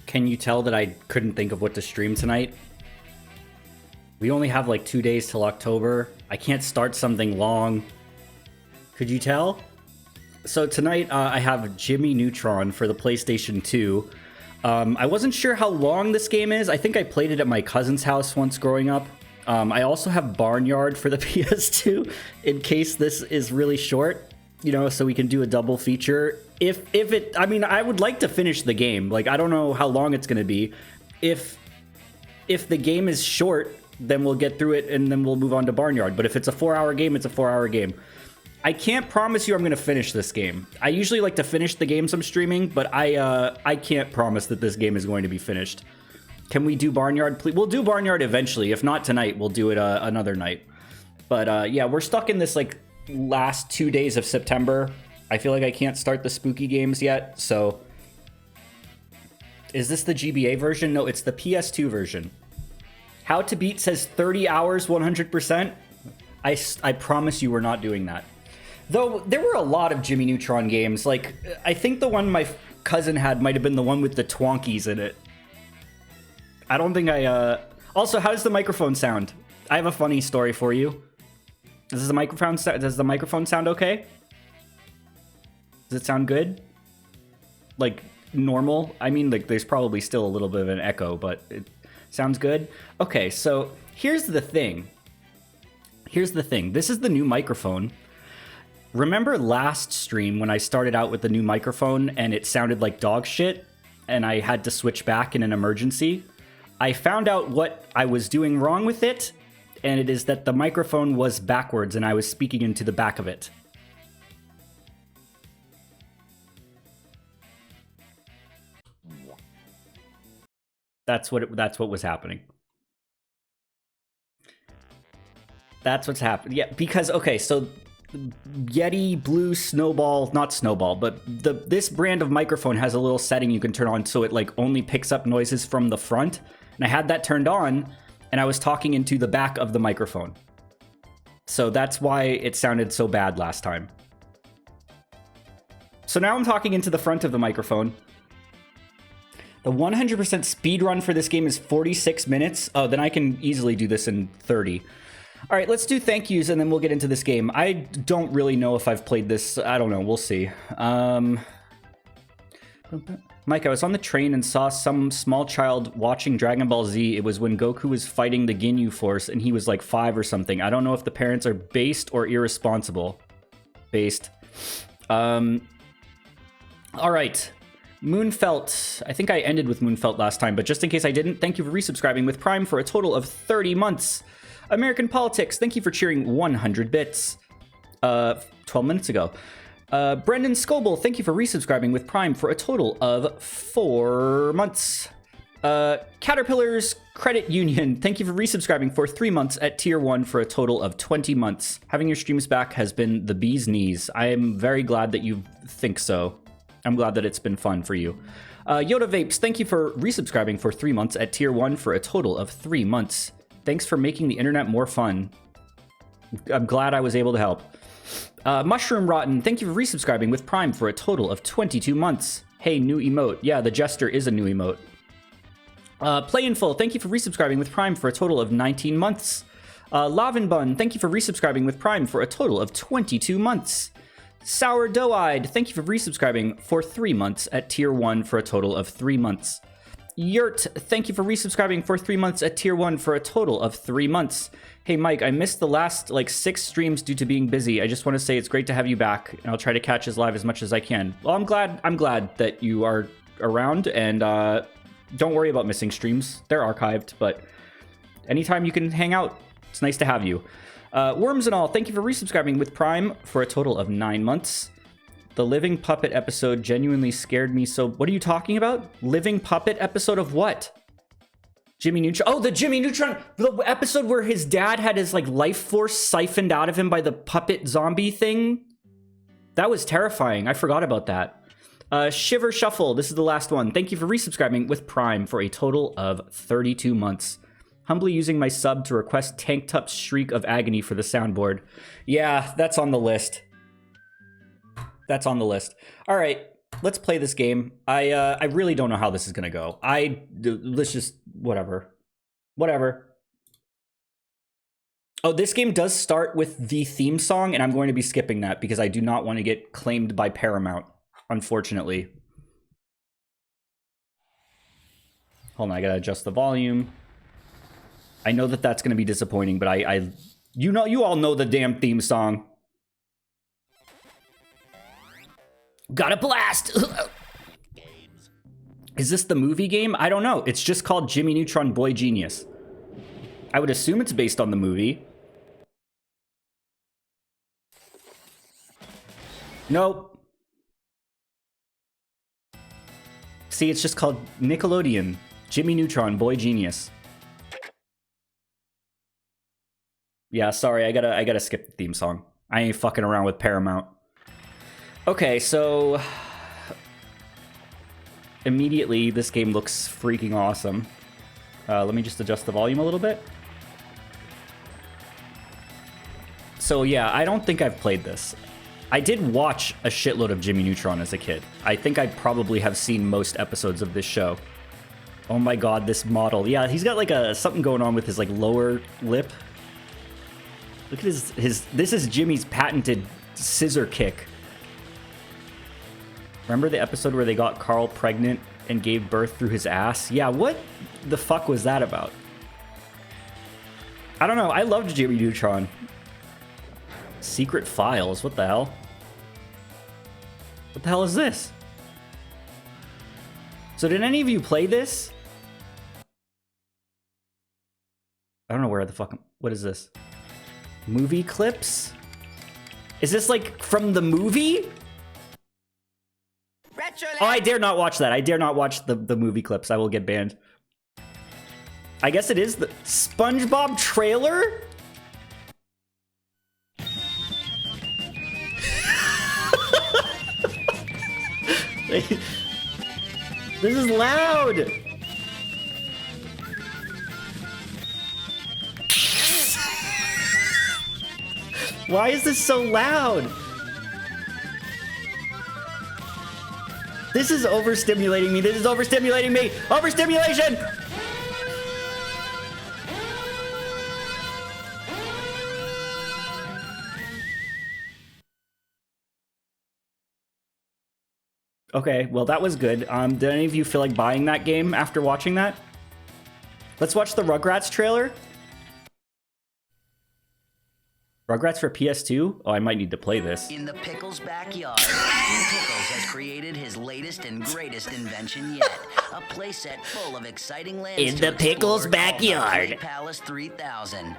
Can you tell that I couldn't think of what to stream tonight? We only have like 2 days till October. I can't start something long. Could you tell? So tonight I have Jimmy Neutron for the PlayStation 2. I wasn't sure how long this game is. I think I played it at my cousin's house once growing up. I also have Barnyard for the PS2 in case this is really short, you know, so we can do a double feature. If it, I mean, I would like to finish the game. Like, I don't know how long it's going to be. If the game is short, then we'll get through it and then we'll move on to Barnyard. But if it's a 4-hour game, it's a 4-hour game. I can't promise you I'm going to finish this game. I usually like to finish the games I'm streaming, but I can't promise that this game is going to be finished. Can we do Barnyard, please? We'll do Barnyard eventually. If not tonight, we'll do it another night. But yeah, we're stuck in this like last 2 days of September. I feel like I can't start the spooky games yet, so... Is this the GBA version? No, it's the PS2 version. How to Beat says 30 hours, 100%. I promise you we're not doing that. Though, there were a lot of Jimmy Neutron games. Like, I think the one my cousin had might have been the one with the Twonkies in it. I don't think I, Also, how does the microphone sound? I have a funny story for you. Does the microphone sound okay? Does it sound good? Like, normal? I mean, like, there's probably still a little bit of an echo, but it sounds good? Okay, so here's the thing. This is the new microphone. Remember last stream when I started out with the new microphone and it sounded like dog shit and I had to switch back in an emergency? I found out what I was doing wrong with it, and it is that the microphone was backwards and I was speaking into the back of it. That's what was happening. That's what's happening. Yeah, because okay, so Yeti Blue Snowball, not Snowball, but this brand of microphone has a little setting you can turn on so it like only picks up noises from the front. And I had that turned on and I was talking into the back of the microphone. So that's why it sounded so bad last time. So now I'm talking into the front of the microphone. The 100% speed run for this game is 46 minutes. Oh, then I can easily do this in 30. All right, let's do thank yous and then we'll get into this game. I don't really know if I've played this. I don't know. We'll see. Mike, I was on the train and saw some small child watching Dragon Ball Z. It was when Goku was fighting the Ginyu Force and he was like 5 or something. I don't know if the parents are based or irresponsible. Based. All right. Moonfelt. I think I ended with Moonfelt last time, but just in case I didn't, thank you for resubscribing with Prime for a total of 30 months. American Politics, thank you for cheering 100 bits. 12 minutes ago. Brendan Scoble, thank you for resubscribing with Prime for a total of 4 months. Caterpillars Credit Union, thank you for resubscribing for 3 months at Tier 1 for a total of 20 months. Having your streams back has been the bee's knees. I am very glad that you think so. I'm glad that it's been fun for you. Yoda Vapes, thank you for resubscribing for 3 months at Tier 1 for a total of 3 months. Thanks for making the internet more fun. I'm glad I was able to help. Mushroom Rotten, thank you for resubscribing with Prime for a total of 22 months. Hey, new emote. Yeah, the Jester is a new emote. Play in Full, thank you for resubscribing with Prime for a total of 19 months. Lavin Bun, thank you for resubscribing with Prime for a total of 22 months. Sourdough-Eyed, thank you for resubscribing for 3 months at Tier 1 for a total of 3 months. Yurt, thank you for resubscribing for 3 months at Tier 1 for a total of 3 months. Hey Mike, I missed the last 6 streams due to being busy. I just want to say it's great to have you back, and I'll try to catch us live as much as I can. Well, I'm glad that you are around, and don't worry about missing streams. They're archived, but anytime you can hang out, it's nice to have you. Worms and all, thank you for resubscribing with Prime for a total of 9 months. The Living Puppet episode genuinely scared me so... What are you talking about? Living Puppet episode of what? Jimmy Neutron? Oh, the Jimmy Neutron! The episode where his dad had his, life force siphoned out of him by the puppet zombie thing? That was terrifying. I forgot about that. Shiver Shuffle, this is the last one. Thank you for resubscribing with Prime for a total of 32 months. Humbly using my sub to request Tank Tup's Shriek of Agony for the soundboard. Yeah, that's on the list. That's on the list. All right, let's play this game. I really don't know how this is gonna go. Let's just whatever. Oh, this game does start with the theme song, and I'm going to be skipping that because I do not want to get claimed by Paramount, unfortunately. Hold on, I gotta adjust the volume. I know that that's going to be disappointing, but you all know the damn theme song. Got a blast! Is this the movie game? I don't know. It's just called Jimmy Neutron Boy Genius. I would assume it's based on the movie. Nope. See, it's just called Nickelodeon. Jimmy Neutron Boy Genius. Yeah, sorry, I gotta skip the theme song. I ain't fucking around with Paramount. Okay, so... Immediately, this game looks freaking awesome. Let me just adjust the volume a little bit. So yeah, I don't think I've played this. I did watch a shitload of Jimmy Neutron as a kid. I think I probably have seen most episodes of this show. Oh my god, this model. Yeah, he's got something going on with his lower lip. Look at his this is Jimmy's patented scissor kick. Remember the episode where they got Carl pregnant and gave birth through his ass? Yeah, what the fuck was that about? I don't know. I loved Jimmy Neutron. Secret files. What the hell? What the hell is this? So did any of you play this? I don't know where the fuck... What is this? Movie clips? Is this like from the movie? Oh, I dare not watch that. I dare not watch the movie clips. I will get banned. I guess it is the SpongeBob trailer? This is loud. Why is this so loud? This is overstimulating me. This is overstimulating me. Overstimulation! Okay, well that was good. Did any of you feel like buying that game after watching that? Let's watch the Rugrats trailer. Rugrats for PS2? Oh, I might need to play this. In the Pickles' backyard, King Pickles has created his latest and greatest invention yet. A playset full of exciting lands in the Pickles' backyard. Palace 3000.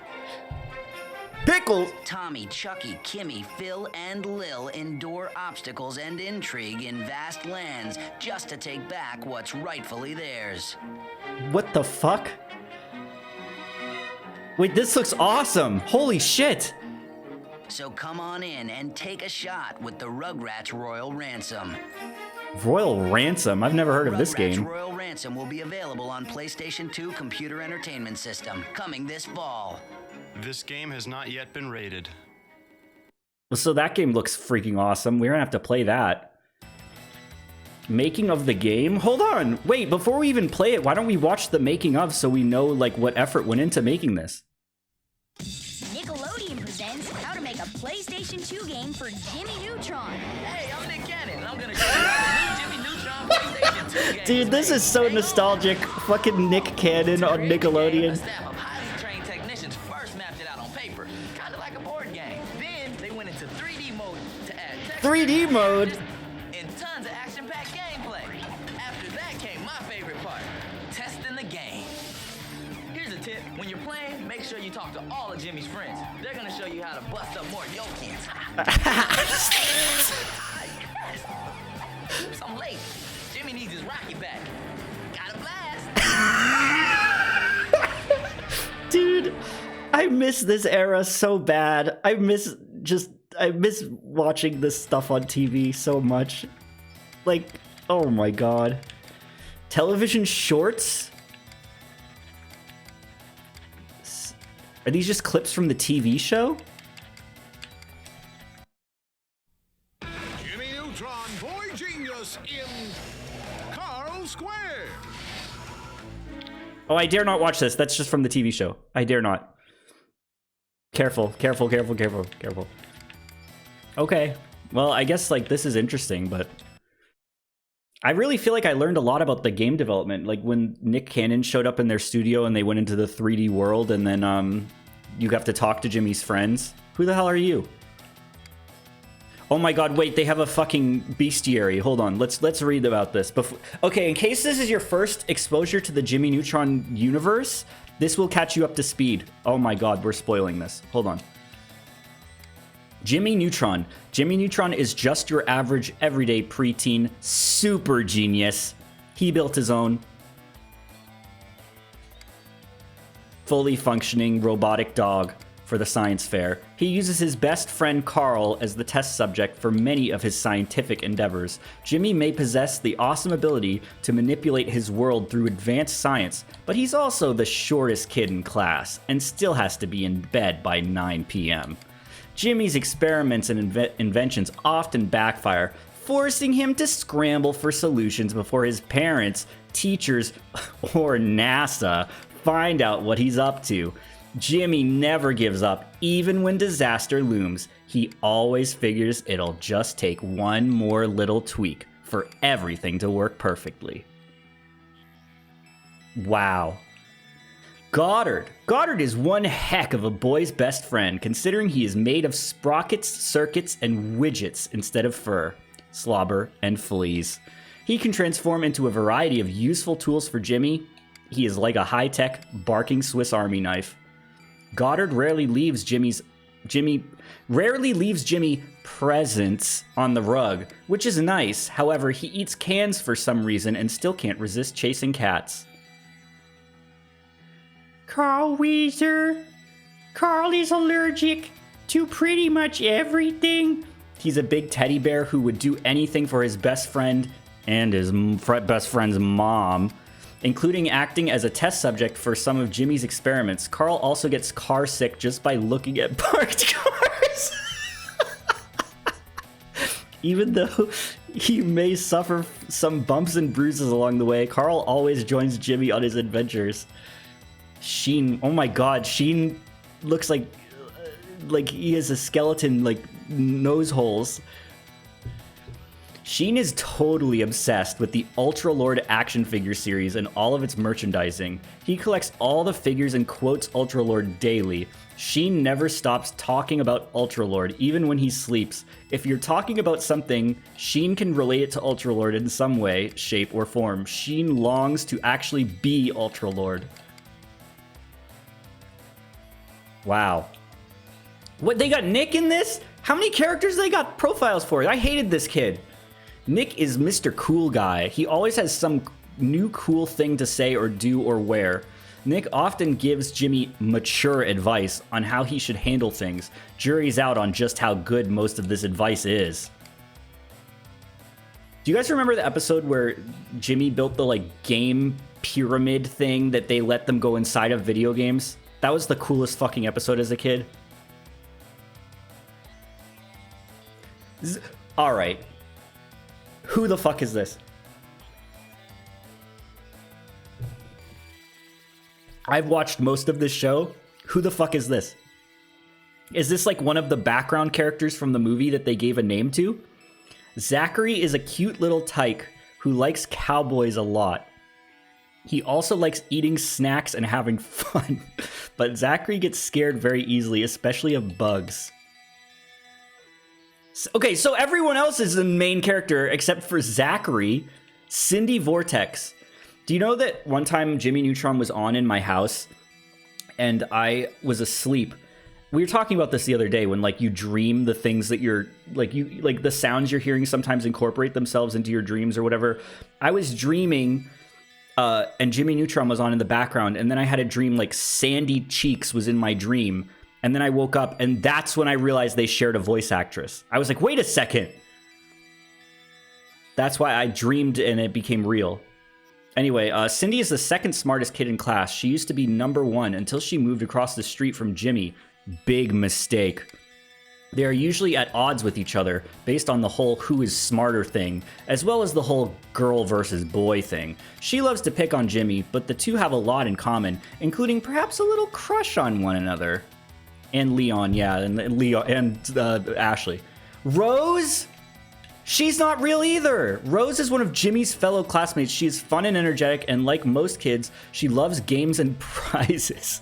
Pickles! Tommy, Chucky, Kimmy, Phil, and Lil endure obstacles and intrigue in vast lands just to take back what's rightfully theirs. What the fuck? Wait, this looks awesome! Holy shit! So come on in and take a shot with the Rugrats Royal Ransom. Royal Ransom? I've never heard of this game. Rugrats Royal Ransom will be available on PlayStation 2 Computer Entertainment System, coming this fall. This game has not yet been rated. So that game looks freaking awesome. We're gonna have to play that. Making of the game? Hold on! Wait, before we even play it, why don't we watch the making of so we know, like, what effort went into making this? Nickelodeon presents how to make a PlayStation 2 game for Jimmy Neutron. Hey, I'm Nick Cannon, and I'm gonna show you the new Jimmy Neutron PlayStation 2 game. Dude, this is so nostalgic. Fucking Nick Cannon on Nickelodeon. A staff of highly trained technicians first mapped it out on paper, kind of like a board game. Then they went into 3D mode to add text 3D mode? and tons of action-packed gameplay. After that came my favorite part, testing the game. Here's a tip: when you're playing, make sure you talk to all of Jimmy's friends. They're gonna show you how to bust up more of your kids. Oops, I'm late. Jimmy needs his Rocky back. Got a blast. Dude, I miss this era so bad. I miss watching this stuff on TV so much. Like, oh my god. Television shorts? Are these just clips from the TV show? Jimmy Neutron, boy genius in Carl Square. Oh, I dare not watch this. That's just from the TV show. I dare not. Careful, careful, careful, careful, careful. Okay. Well, I guess, like, this is interesting, but I really feel like I learned a lot about the game development. Like, when Nick Cannon showed up in their studio and they went into the 3D world, and then, you have to talk to Jimmy's friends. Who the hell are you? Oh my god, wait, they have a fucking bestiary. Hold on, let's read about this. Okay, in case this is your first exposure to the Jimmy Neutron universe, this will catch you up to speed. Oh my god, we're spoiling this. Hold on. Jimmy Neutron. Jimmy Neutron is just your average, everyday preteen super genius. He built his own fully functioning robotic dog for the science fair. He uses his best friend Carl as the test subject for many of his scientific endeavors. Jimmy may possess the awesome ability to manipulate his world through advanced science, but he's also the shortest kid in class and still has to be in bed by 9 p.m. Jimmy's experiments and inventions often backfire, forcing him to scramble for solutions before his parents, teachers, or NASA find out what he's up to. Jimmy never gives up, even when disaster looms. He always figures it'll just take one more little tweak for everything to work perfectly. Wow. Goddard. Goddard is one heck of a boy's best friend, considering he is made of sprockets, circuits, and widgets instead of fur, slobber, and fleas. He can transform into a variety of useful tools for Jimmy. He is like a high-tech, barking Swiss Army knife. Goddard rarely leaves Jimmy presents on the rug, which is nice. However, he eats cans for some reason and still can't resist chasing cats. Carl Weezer. Carl is allergic to pretty much everything. He's a big teddy bear who would do anything for his best friend and his best friend's mom, including acting as a test subject for some of Jimmy's experiments. Carl also gets car sick just by looking at parked cars. Even though he may suffer some bumps and bruises along the way, Carl always joins Jimmy on his adventures. Sheen, oh my god, Sheen looks like he has a skeleton, like nose holes. Sheen is totally obsessed with the Ultra Lord action figure series and all of its merchandising. He collects all the figures and quotes Ultra Lord daily. Sheen never stops talking about Ultra Lord, even when he sleeps. If you're talking about something, Sheen can relate it to Ultra Lord in some way, shape, or form. Sheen longs to actually be Ultra Lord. Wow. What, they got Nick in this? How many characters they got profiles for? I hated this kid. Nick is Mr. Cool Guy. He always has some new cool thing to say or do or wear. Nick often gives Jimmy mature advice on how he should handle things. Jury's out on just how good most of this advice is. Do you guys remember the episode where Jimmy built the game pyramid thing that they let them go inside of video games? That was the coolest fucking episode as a kid. All right. Who the fuck is this? I've watched most of this show. Who the fuck is this? Is this like one of the background characters from the movie that they gave a name to? Zachary is a cute little tyke who likes cowboys a lot. He also likes eating snacks and having fun. But Zachary gets scared very easily, especially of bugs. Okay, so everyone else is the main character except for Zachary. Cindy Vortex. Do you know that one time Jimmy Neutron was on in my house and I was asleep? We were talking about this the other day when you dream the things that you're the sounds you're hearing sometimes incorporate themselves into your dreams or whatever. I was dreaming and Jimmy Neutron was on in the background, and then I had a dream Sandy Cheeks was in my dream. And then I woke up, and that's when I realized they shared a voice actress. I was like, wait a second. That's why I dreamed and it became real. Anyway, Cindy is the second smartest kid in class. She used to be number 1 until she moved across the street from Jimmy. Big mistake. They are usually at odds with each other based on the whole who is smarter thing, as well as the whole girl versus boy thing. She loves to pick on Jimmy, but the two have a lot in common, including perhaps a little crush on one another. And Leon, yeah, and Leo and Ashley. Rose? She's not real either. Rose is one of Jimmy's fellow classmates. She is fun and energetic, and like most kids, she loves games and prizes.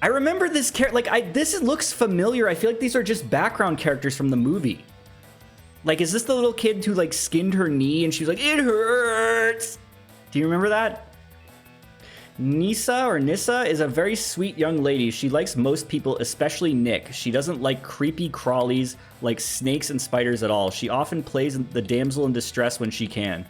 I remember this character. This looks familiar. I feel like these are just background characters from the movie. Is this the little kid who skinned her knee and she was like, it hurts? Do you remember that? Nissa is a very sweet young lady. She likes most people, especially Nick. She doesn't like creepy crawlies like snakes and spiders at all. She often plays the damsel in distress when she can.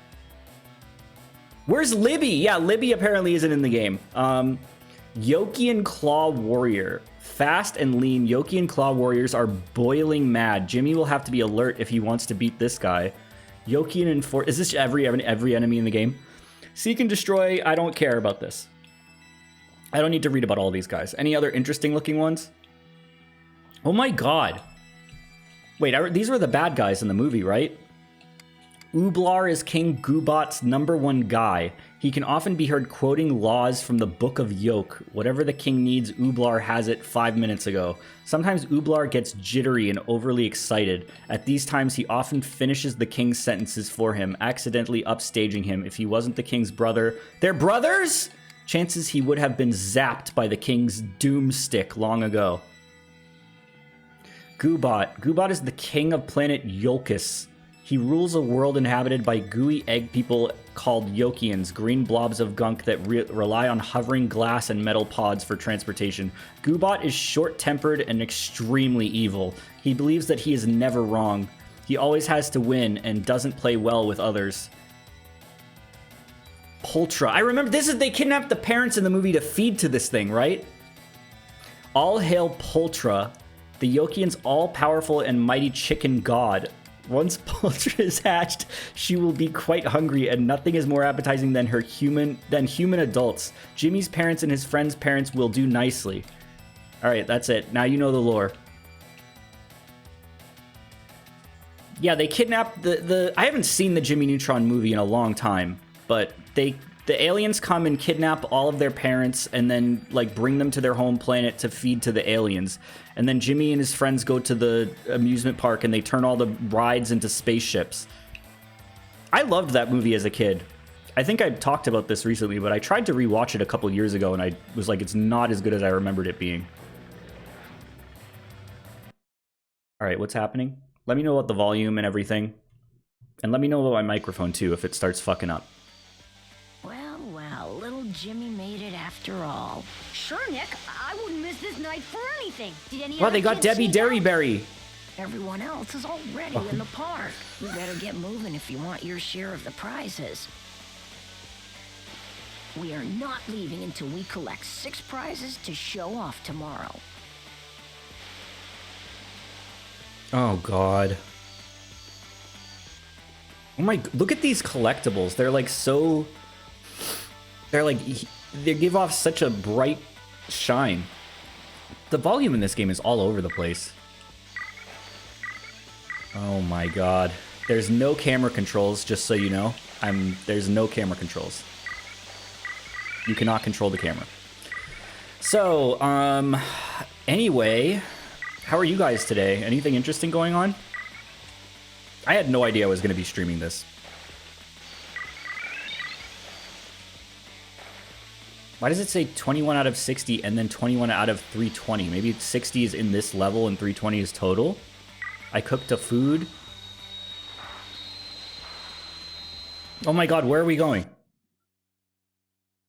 Where's Libby? Yeah, Libby apparently isn't in the game. Yoki and Claw Warrior. Fast and lean, Yoki and Claw Warriors are boiling mad. Jimmy will have to be alert if he wants to beat this guy. Yoki and Enforce. Is this every enemy in the game? Seek and Destroy. I don't care about this. I don't need to read about all these guys. Any other interesting looking ones? Oh my god. Wait, these were the bad guys in the movie, right? Ooblar is King Goobot's #1 guy. He can often be heard quoting laws from the Book of Yoke. Whatever the king needs, Ooblar has it 5 minutes ago. Sometimes Ooblar gets jittery and overly excited. At these times, he often finishes the king's sentences for him, accidentally upstaging him. If he wasn't the king's brother... They're brothers?! Chances he would have been zapped by the king's doomstick long ago. Goobot. Goobot is the king of planet Yolkus. He rules a world inhabited by gooey egg people called Yokians, green blobs of gunk that rely on hovering glass and metal pods for transportation. Goobot is short-tempered and extremely evil. He believes that he is never wrong. He always has to win and doesn't play well with others. Poltra. I remember this is they kidnapped the parents in the movie to feed to this thing, right? All hail Poltra, the Yokian's all-powerful and mighty chicken god. Once Poltra is hatched, she will be quite hungry, and nothing is more appetizing than human adults. Jimmy's parents and his friend's parents will do nicely. All right, that's it. Now you know the lore. Yeah, they kidnapped the I haven't seen the Jimmy Neutron movie in a long time, but the aliens come and kidnap all of their parents and then like bring them to their home planet to feed to the aliens. And then Jimmy and his friends go to the amusement park and they turn all the rides into spaceships. I loved that movie as a kid. I think I talked about this recently, but I tried to rewatch it a couple years ago and I was like, it's not as good as I remembered it being. All right, what's happening? Let me know about the volume and everything. And let me know about my microphone too if it starts fucking up. Well, little Jimmy made it after all. Sure, Nick. I wouldn't miss this night for anything. Did any Wow, other they got kids Debbie sneak out? Derryberry. Everyone else is already in the park. You better get moving if you want your share of the prizes. We are not leaving until we collect 6 prizes to show off tomorrow. Oh, God. Oh my, look at these collectibles. They're like so... They give off such a bright shine. The volume in this game is all over the place. Oh my God. There's no camera controls, just so you know. There's no camera controls. You cannot control the camera. So, anyway, how are you guys today? Anything interesting going on? I had no idea I was going to be streaming this. Why does it say 21 out of 60 and then 21 out of 320? Maybe 60 is in this level and 320 is total? I cooked a food. Oh my God, where are we going?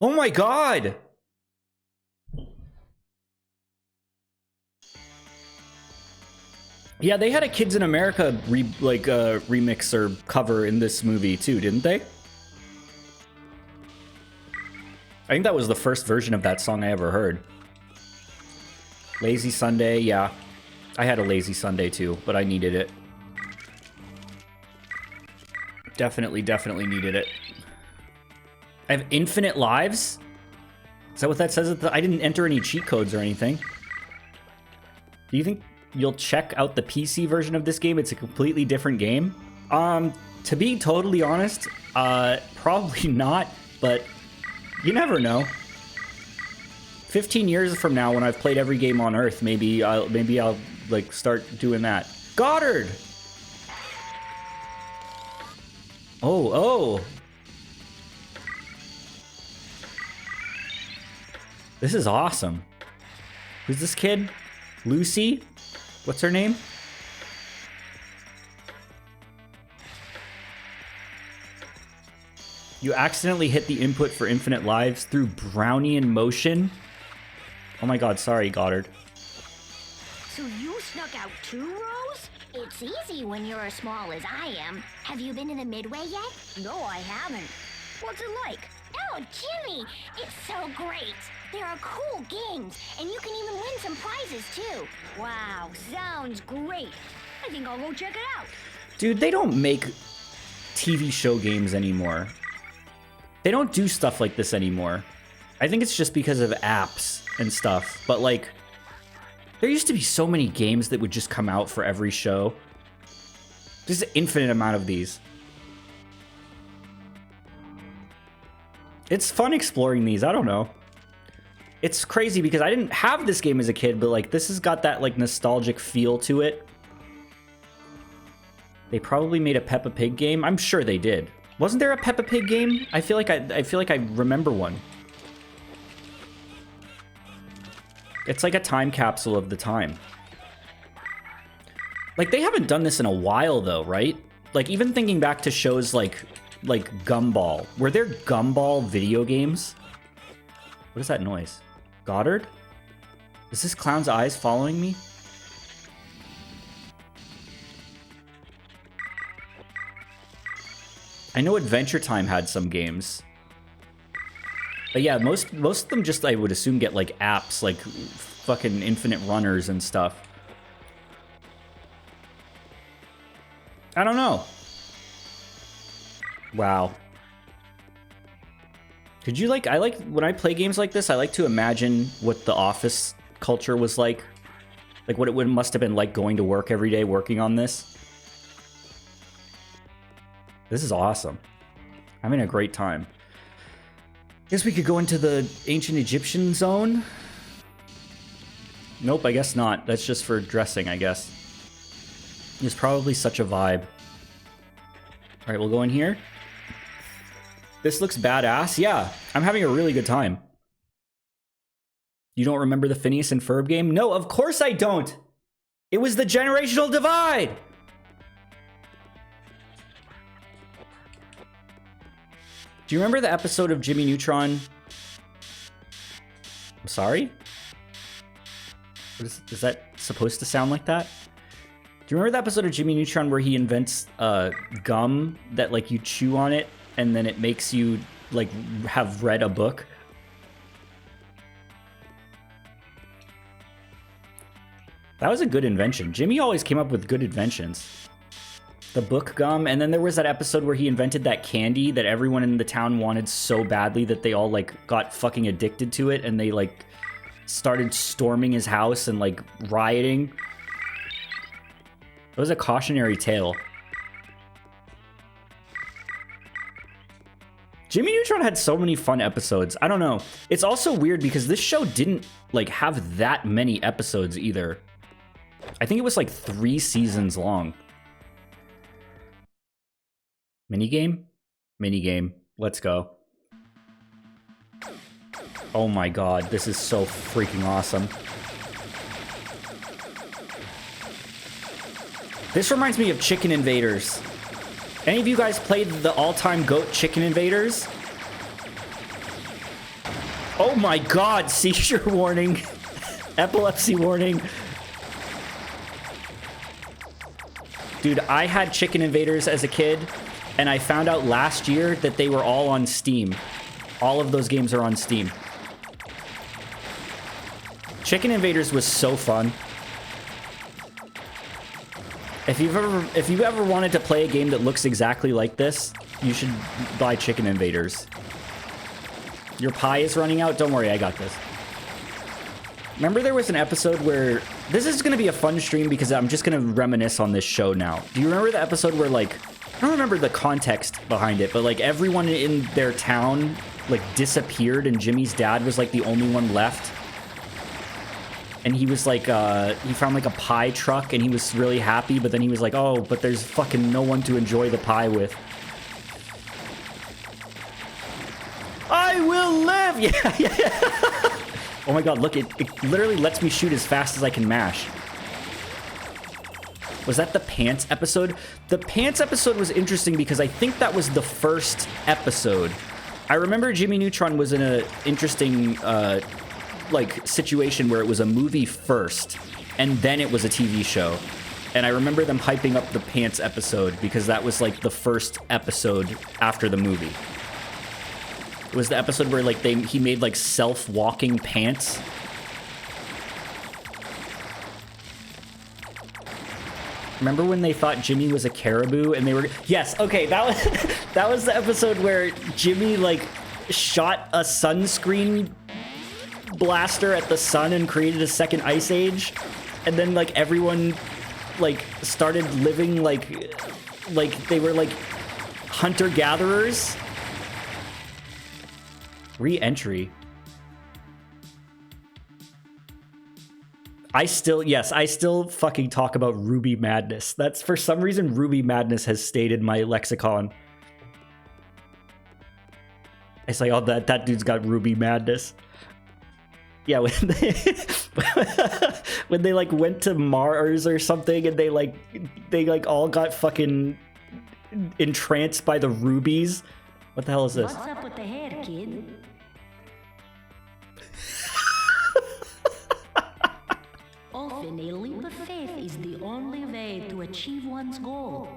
Oh my God! Yeah, they had a Kids in America remix or cover in this movie too, didn't they? I think that was the first version of that song I ever heard. Lazy Sunday, yeah. I had a lazy Sunday too, but I needed it. Definitely needed it. I have infinite lives? Is that what that says? I didn't enter any cheat codes or anything. Do you think you'll check out the PC version of this game? It's a completely different game. To be totally honest, probably not, but you never know. 15 years from now, when I've played every game on Earth, maybe I'll like start doing that. Goddard. Oh. This is awesome. Who's this kid? Lucy? What's her name? You accidentally hit the input for infinite lives through Brownian motion? Oh my God, sorry, Goddard. So you snuck out 2 rows? It's easy when you're as small as I am. Have you been to the Midway yet? No, I haven't. What's it like? Oh, Jimmy! It's so great! There are cool games, and you can even win some prizes, too. Wow, sounds great. I think I'll go check it out. Dude, they don't make TV show games anymore. They don't do stuff like this anymore. I think it's just because of apps and stuff. But, like, there used to be so many games that would just come out for every show. There's an infinite amount of these. It's fun exploring these. I don't know. It's crazy because I didn't have this game as a kid, but like this has got that like nostalgic feel to it. They probably made a Peppa Pig game. I'm sure they did. Wasn't there a Peppa Pig game? I feel like I remember one. It's like a time capsule of the time. Like they haven't done this in a while though, right? like even thinking back to shows like Gumball. Were there Gumball video games? What is that noise? Goddard? Is this clown's eyes following me? I know Adventure Time had some games. But yeah, most of them just, I would assume, get like apps, like fucking Infinite Runners and stuff. I don't know. Wow. Could you like, I like, when I play games like this, I like to imagine what the office culture was like what it must have been like going to work every day working on this. This is awesome. I'm having a great time. Guess we could go into the ancient Egyptian zone. Nope, I guess not. That's just for dressing, I guess. It's probably such a vibe. All right, we'll go in here. This looks badass. Yeah, I'm having a really good time. You don't remember the Phineas and Ferb game? No, of course I don't. It was the generational divide. Do you remember the episode of Jimmy Neutron? I'm sorry? Is that supposed to sound like that? Do you remember the episode of Jimmy Neutron where he invents gum that like you chew on it and then it makes you like have read a book? That was a good invention. Jimmy always came up with good inventions. The book gum, and then there was that episode where he invented that candy that everyone in the town wanted so badly that they all like got fucking addicted to it and they like started storming his house and like rioting. It was a cautionary tale. Jimmy Neutron had so many fun episodes. I don't know. It's also weird because this show didn't like have that many episodes either. I think it was like 3 seasons long. Minigame? Minigame. Let's go. Oh my god, this is so freaking awesome. This reminds me of Chicken Invaders. Any of you guys played the all-time GOAT Chicken Invaders? Oh my god, seizure warning. Epilepsy warning. Dude, I had Chicken Invaders as a kid, and I found out last year that they were all on Steam. All of those games are on Steam. Chicken Invaders was so fun. If you've ever wanted to play a game that looks exactly like this, you should buy Chicken Invaders. Your pie is running out? Don't worry, I got this. Remember there was an episode where... This is going to be a fun stream because I'm just going to reminisce on this show now. Do you remember the episode where, like... I don't remember the context behind it, but, like, everyone in their town, like, disappeared and Jimmy's dad was, like, the only one left? And he was, like, he found, like, a pie truck and he was really happy, but then he was like, oh, but there's fucking no one to enjoy the pie with. I will live! Yeah. Oh my god, look, it literally lets me shoot as fast as I can mash. Was that the Pants episode? The Pants episode was interesting because I think that was the first episode. I remember Jimmy Neutron was in an interesting, like, situation where it was a movie first, and then it was a TV show. And I remember them hyping up the Pants episode because that was, like, the first episode after the movie. It was the episode where, like, he made, like, self-walking pants. Remember when they thought Jimmy was a caribou and they were... Yes, okay, that was the episode where Jimmy, like, shot a sunscreen blaster at the sun and created a second ice age. And then, like, everyone, like, started living like they were, like, hunter-gatherers. Re-entry. I still fucking talk about Ruby Madness. That's, for some reason, Ruby Madness has stayed in my lexicon. It's like, oh, that dude's got Ruby Madness. Yeah, when they like went to Mars or something and they all got fucking entranced by the rubies. What the hell is this? What's up with the hair, kid? Often a leap of faith is the only way to achieve one's goal.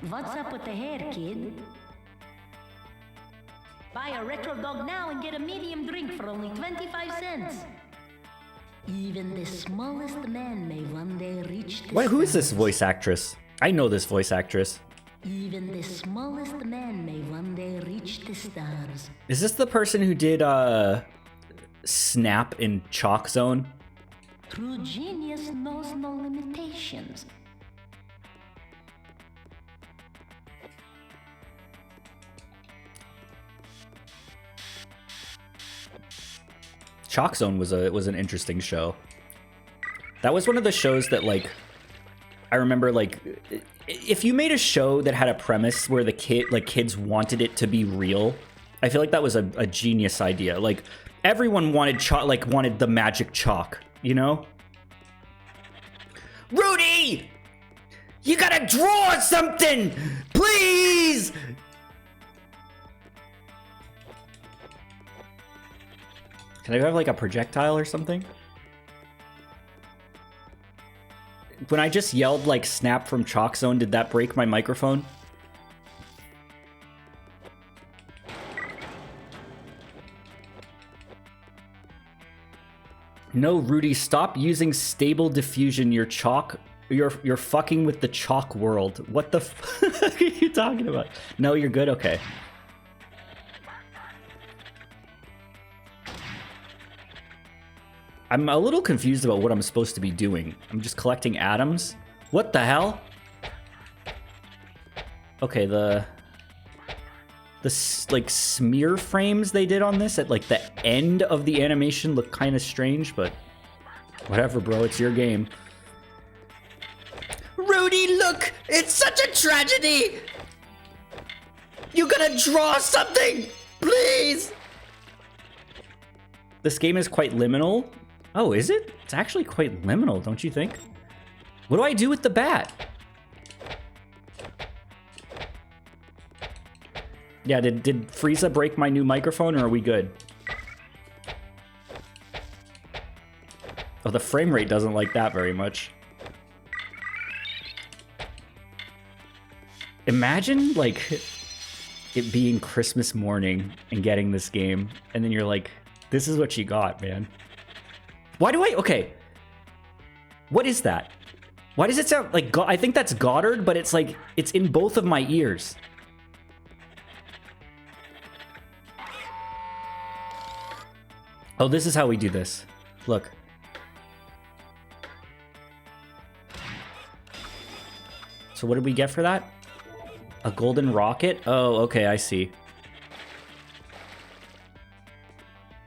What's up with the hair, kid? Buy a retro dog now and get a medium drink for only 25 cents. Even the smallest man may one day reach the Who is this stars. voice actress? I know this voice actress. Even the smallest man may one day reach the stars. Is this the person who did Snap in Chalk Zone? True genius knows no limitations. Chalk Zone was an interesting show. That was one of the shows that, like, I remember, like, if you made a show that had a premise where the kids wanted it to be real, I feel like that was a genius idea. Like, everyone wanted wanted the magic chalk, you know? Rudy! You gotta draw something! Please! Can I have, like, a projectile or something? When I just yelled, like, Snap from Chalk Zone, did that break my microphone? No, Rudy, stop using stable diffusion. You're fucking with the chalk world. What the fuck are you talking about? No, you're good? Okay. I'm a little confused about what I'm supposed to be doing. I'm just collecting atoms. What the hell? Okay, the like smear frames they did on this at like the end of the animation look kind of strange, but whatever, bro. It's your game. Rudy, look! It's such a tragedy! You gotta draw something! Please! This game is quite liminal. Oh, is it? It's actually quite liminal, don't you think? What do I do with the bat? Yeah, did Frieza break my new microphone, or are we good? Oh, the frame rate doesn't like that very much. Imagine, like, it being Christmas morning and getting this game, and then you're like, this is what you got, man. Why do I... Okay. What is that? Why does it sound like... I think that's Goddard, but it's like... It's in both of my ears. Oh, this is how we do this. Look. So what did we get for that? A golden rocket? Oh, okay, I see.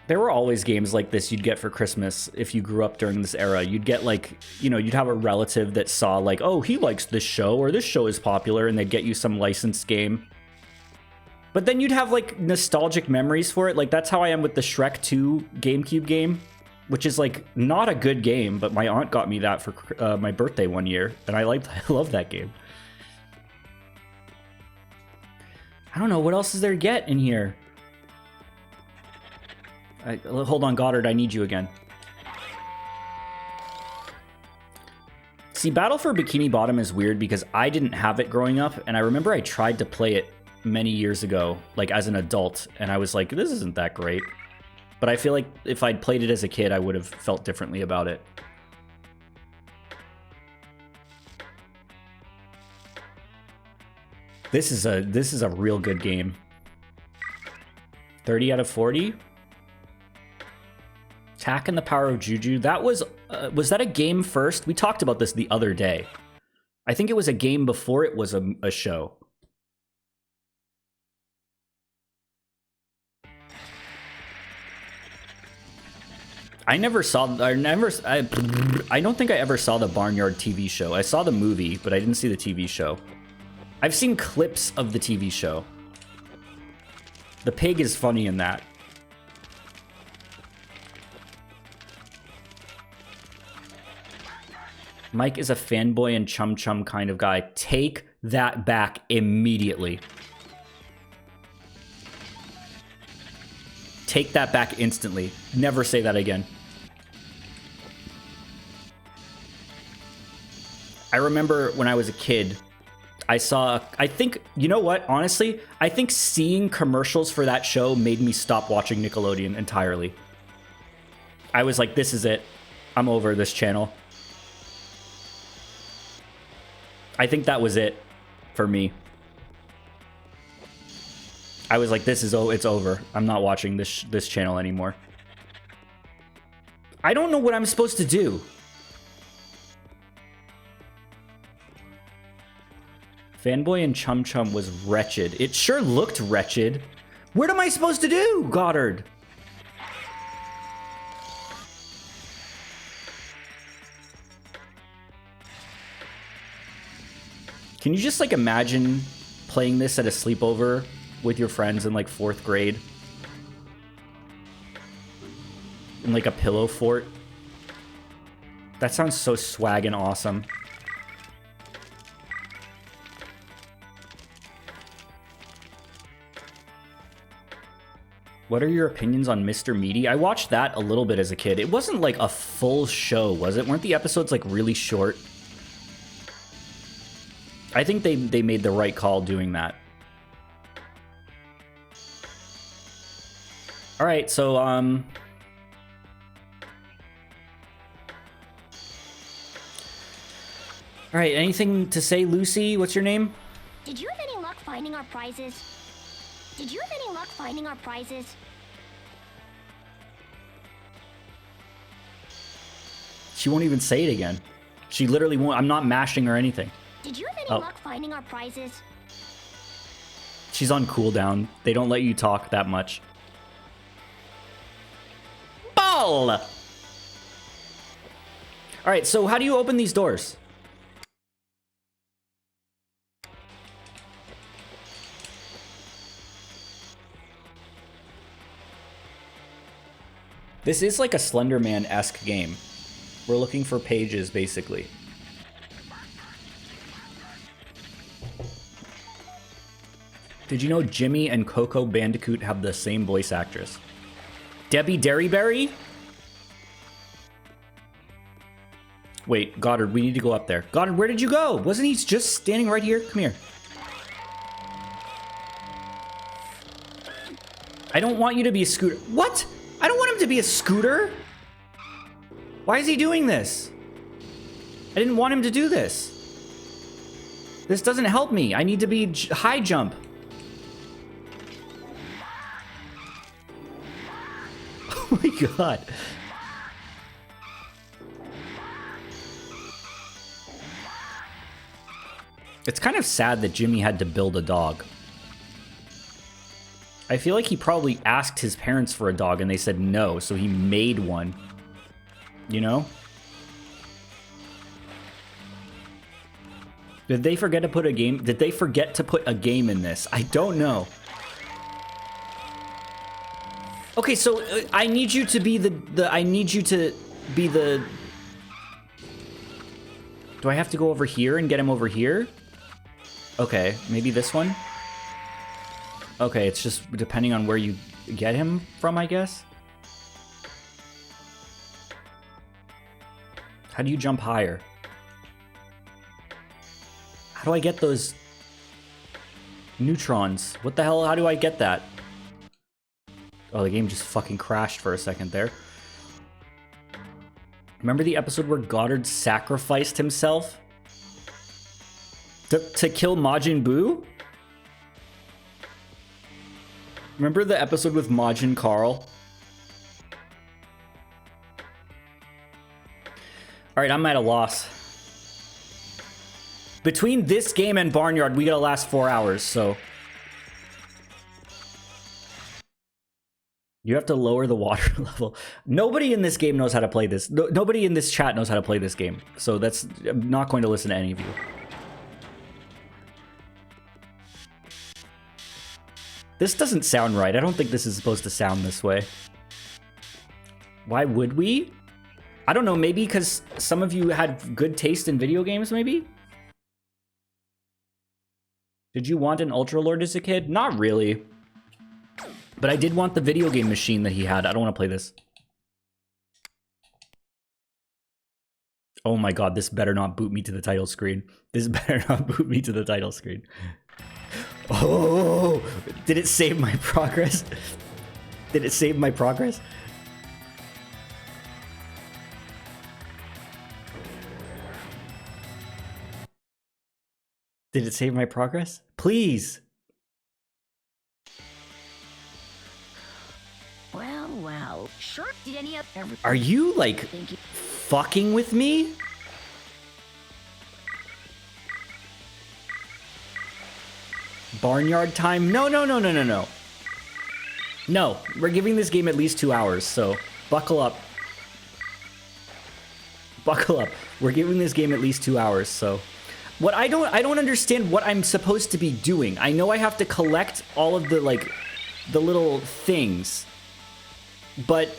There were always games like this you'd get for Christmas if you grew up during this era. You'd get, like, you know, you'd have a relative that saw, like, oh, he likes this show, or this show is popular, and they'd get you some licensed game. But then you'd have, like, nostalgic memories for it. Like, that's how I am with the Shrek 2 GameCube game, which is, like, not a good game, but my aunt got me that for my birthday one year, and I love that game. I don't know, what else is there to get in here? Hold on, Goddard, I need you again. See, Battle for Bikini Bottom is weird because I didn't have it growing up, and I remember I tried to play it many years ago, like as an adult, and I was like, this isn't that great. But I feel like if I'd played it as a kid, I would have felt differently about it. This is a real good game. 30 out of 40? Attack and the Power of Juju. That was that a game first? We talked about this the other day. I think it was a game before it was a show. I don't think I ever saw the Barnyard TV show. I saw the movie, but I didn't see the TV show. I've seen clips of the TV show. The pig is funny in that. Mike is a fanboy and chum chum kind of guy. Take that back immediately. Take that back instantly. Never say that again. I remember when I was a kid, I think, you know what, honestly, I think seeing commercials for that show made me stop watching Nickelodeon entirely. I was like, this is it. I'm over this channel. I think that was it for me. I was like, it's over. I'm not watching this channel anymore. I don't know what I'm supposed to do. Fanboy and Chum Chum was wretched. It sure looked wretched. What am I supposed to do, Goddard? Can you just, like, imagine playing this at a sleepover with your friends in, like, 4th grade? In, like, a pillow fort? That sounds so swag and awesome. What are your opinions on Mr. Meaty? I watched that a little bit as a kid. It wasn't like a full show, was it? Weren't the episodes like really short? I think they made the right call doing that. All right, so all right, anything to say, Lucy? What's your name? Did you have any luck finding our prizes? Did you have any luck finding our prizes? She won't even say it again. She literally won't. I'm not mashing or anything. Did you have any luck finding our prizes? She's on cooldown. They don't let you talk that much. Ball! All right, so how do you open these doors? This is like a Slender Man-esque game. We're looking for pages, basically. Did you know Jimmy and Coco Bandicoot have the same voice actress? Debbie Derryberry? Wait, Goddard, we need to go up there. Goddard, where did you go? Wasn't he just standing right here? Come here. I don't want you to be a scooter. What? I don't want him to be a scooter. Why is he doing this? I didn't want him to do this. This doesn't help me. I need to be high jump. Oh my god. It's kind of sad that Jimmy had to build a dog. I feel like he probably asked his parents for a dog and they said no, so he made one. You know? Did they forget to put a game? Did they forget to put a game in this? I don't know. Okay, so I need you to be I need you to be the... Do I have to go over here and get him over here? Okay, maybe this one? Okay, it's just depending on where you get him from, I guess. How do you jump higher? How do I get those neutrons? What the hell? How do I get that? Oh, the game just fucking crashed for a second there. Remember the episode where Goddard sacrificed himself to kill Majin Buu? Remember the episode with Majin Carl? All right, I'm at a loss. Between this game and Barnyard, we gotta last 4 hours, so... You have to lower the water level. Nobody in this game knows how to play this. Nobody in this chat knows how to play this game. So that's... I'm not going to listen to any of you. This doesn't sound right. I don't think this is supposed to sound this way. Why would we? I don't know, maybe because some of you had good taste in video games, maybe? Did you want an Ultra Lord as a kid? Not really. But I did want the video game machine that he had. I don't want to play this. Oh my god, this better not boot me to the title screen. This better not boot me to the title screen. Oh, did it save my progress? Did it save my progress? Did it save my progress? Please. Well. Sure. Did any of ever? Are you like fucking with me? Barnyard time? No. No, we're giving this game at least 2 hours, so buckle up. Buckle up. We're giving this game at least 2 hours, so. What I don't understand what I'm supposed to be doing. I know I have to collect all of the little things. But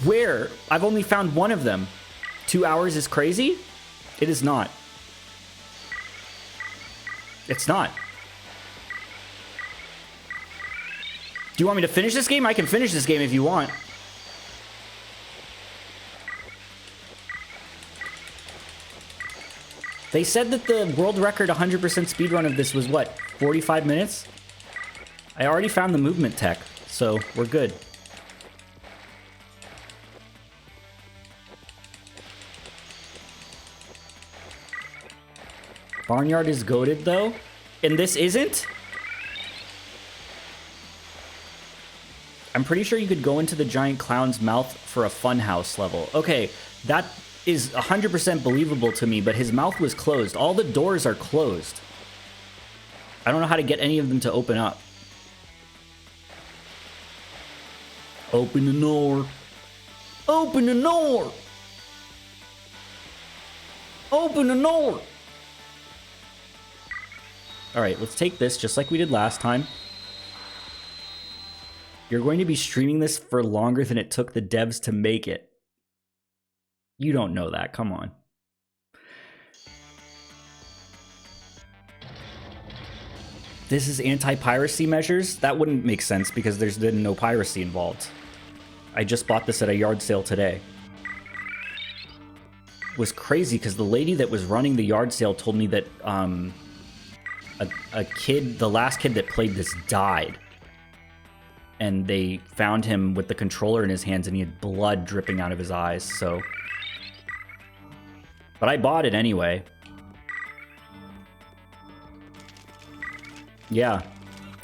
where? I've only found one of them. 2 hours is crazy? It is not. It's not. Do you want me to finish this game? I can finish this game if you want. They said that the world record 100% speedrun of this was what? 45 minutes? I already found the movement tech, so we're good. Barnyard is goated though, and this isn't? I'm pretty sure you could go into the giant clown's mouth for a funhouse level. Okay, that is 100% believable to me, but his mouth was closed. All the doors are closed. I don't know how to get any of them to open up. Open the door. Open the door. Open the door. All right, let's take this just like we did last time. You're going to be streaming this for longer than it took the devs to make it. You don't know that. Come on. This is anti-piracy measures? That wouldn't make sense because there's been no piracy involved. I just bought this at a yard sale today. It was crazy because the lady that was running the yard sale told me that a kid, the last kid that played this died. And they found him with the controller in his hands and he had blood dripping out of his eyes, so. But I bought it anyway. Yeah,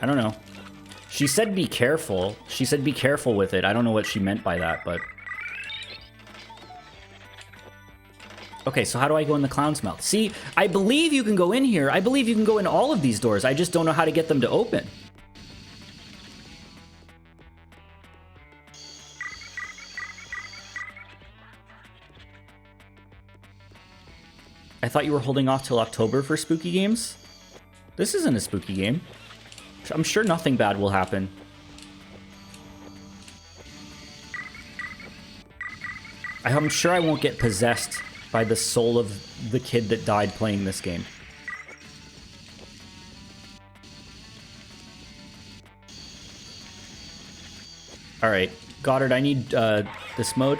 I don't know. She said be careful. She said be careful with it. I don't know what she meant by that, but. Okay, so how do I go in the clown's mouth? See, I believe you can go in here. I believe you can go in all of these doors. I just don't know how to get them to open. I thought you were holding off till October for spooky games. This isn't a spooky game. I'm sure nothing bad will happen. I'm sure I won't get possessed by the soul of the kid that died playing this game. All right, Goddard, I need this mode.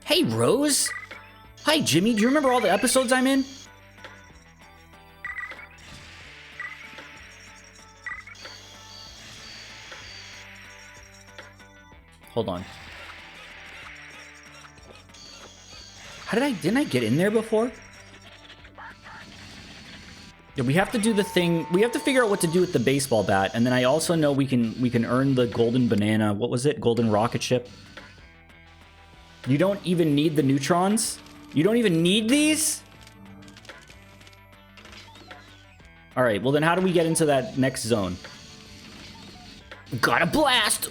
Hey, Rose. Hi, Jimmy. Do you remember all the episodes I'm in? Hold on. Didn't I get in there before? Yeah, we have to do the thing. We have to figure out what to do with the baseball bat, and then I also know we can earn the golden banana. What was it? Golden rocket ship. You don't even need the neutrons? You don't even need these? All right, well then how do we get into that next zone? Got a blast!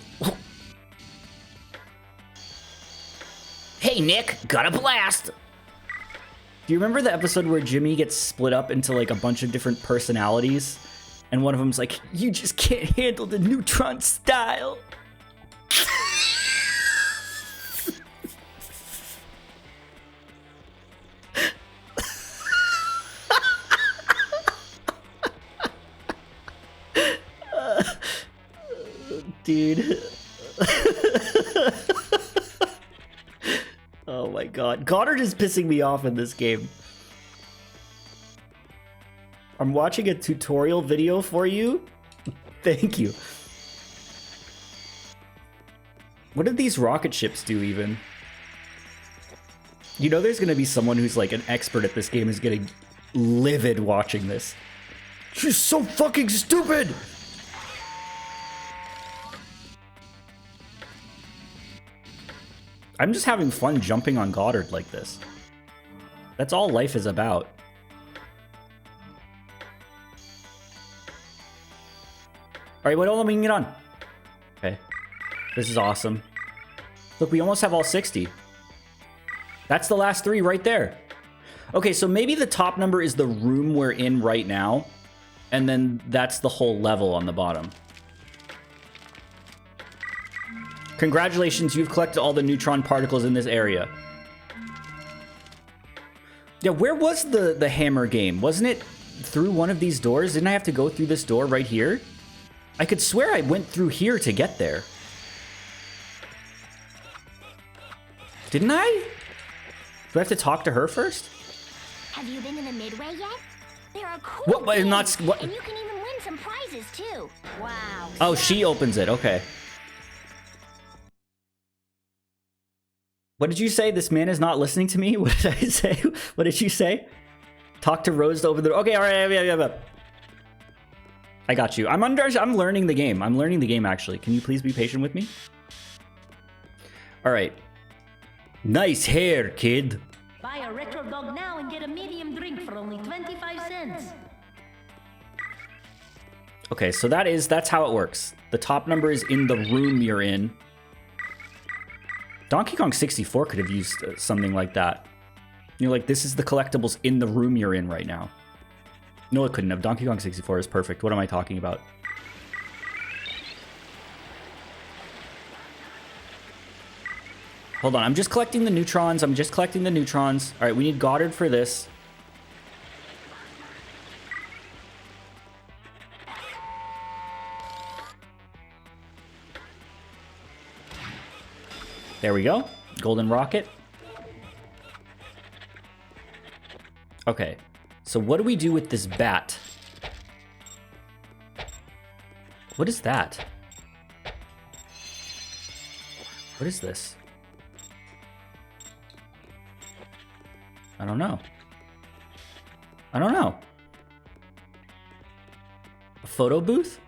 Hey, Nick, got a blast! Do you remember the episode where Jimmy gets split up into like a bunch of different personalities? And one of them's like, you just can't handle the Neutron style. Dude. Oh my god. Goddard is pissing me off in this game. I'm watching a tutorial video for you. Thank you. What did these rocket ships do even? You know there's gonna be someone who's like an expert at this game who's getting livid watching this. She's so fucking stupid! I'm just having fun jumping on Goddard like this. That's all life is about. Alright, wait, hold on, we can get on. Okay. This is awesome. Look, we almost have all 60. That's the last 3 right there. Okay, so maybe the top number is the room we're in right now. And then that's the whole level on the bottom. Congratulations, you've collected all the neutron particles in this area. Yeah, where was the hammer game? Wasn't it through one of these doors? Didn't I have to go through this door right here? I could swear I went through here to get there. Didn't I? Do I have to talk to her first? Have you been to the Midway yet? There are cool What? games, Not what? and you can even win some prizes too. Wow. Oh, she opens it. Okay. What did you say? This man is not listening to me? What did I say? What did you say? Talk to Rose to open the... Okay, all right. Yeah. I got you. I'm learning the game. I'm learning the game, actually. Can you please be patient with me? All right. Nice hair, kid. Buy a retro dog now and get a medium drink for only 25 cents. Okay, so that's how it works. The top number is in the room you're in. Donkey Kong 64 could have used something like that. You're like, this is the collectibles in the room you're in right now. No, it couldn't have. Donkey Kong 64 is perfect. What am I talking about? Hold on, I'm just collecting the neutrons. All right, we need Goddard for this. There we go. Golden rocket. Okay, so what do we do with this bat? What is that? What is this? I don't know. A photo booth?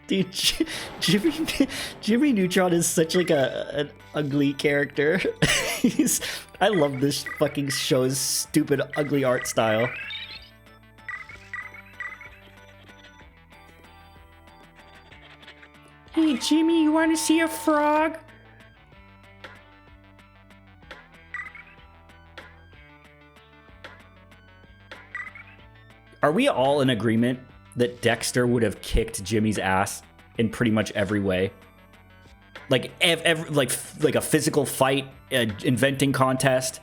Dude, Jimmy Neutron is such like an ugly character. I love this fucking show's stupid ugly art style. Hey Jimmy, you want to see a frog? Are we all in agreement that Dexter would have kicked Jimmy's ass in pretty much every way? Like like a physical fight, an inventing contest.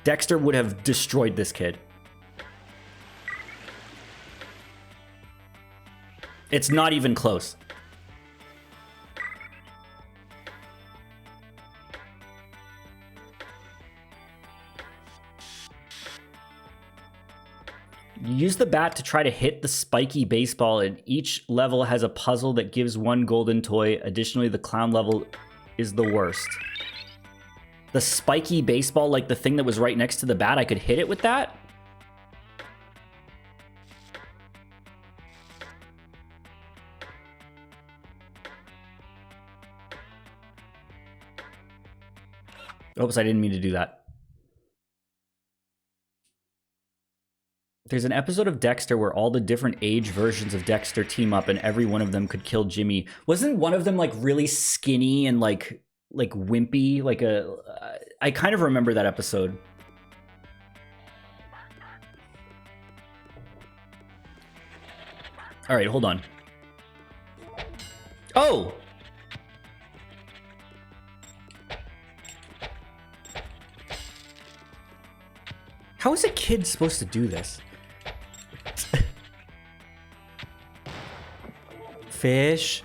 Dexter would have destroyed this kid. It's not even close. You use the bat to try to hit the spiky baseball, and each level has a puzzle that gives one golden toy. Additionally, the clown level is the worst. The spiky baseball, like the thing that was right next to the bat, I could hit it with that? Oops, I didn't mean to do that. There's an episode of Dexter where all the different age versions of Dexter team up and every one of them could kill Jimmy. Wasn't one of them like really skinny and like wimpy? Like I kind of remember that episode. All right, hold on. Oh! How is a kid supposed to do this? Fish.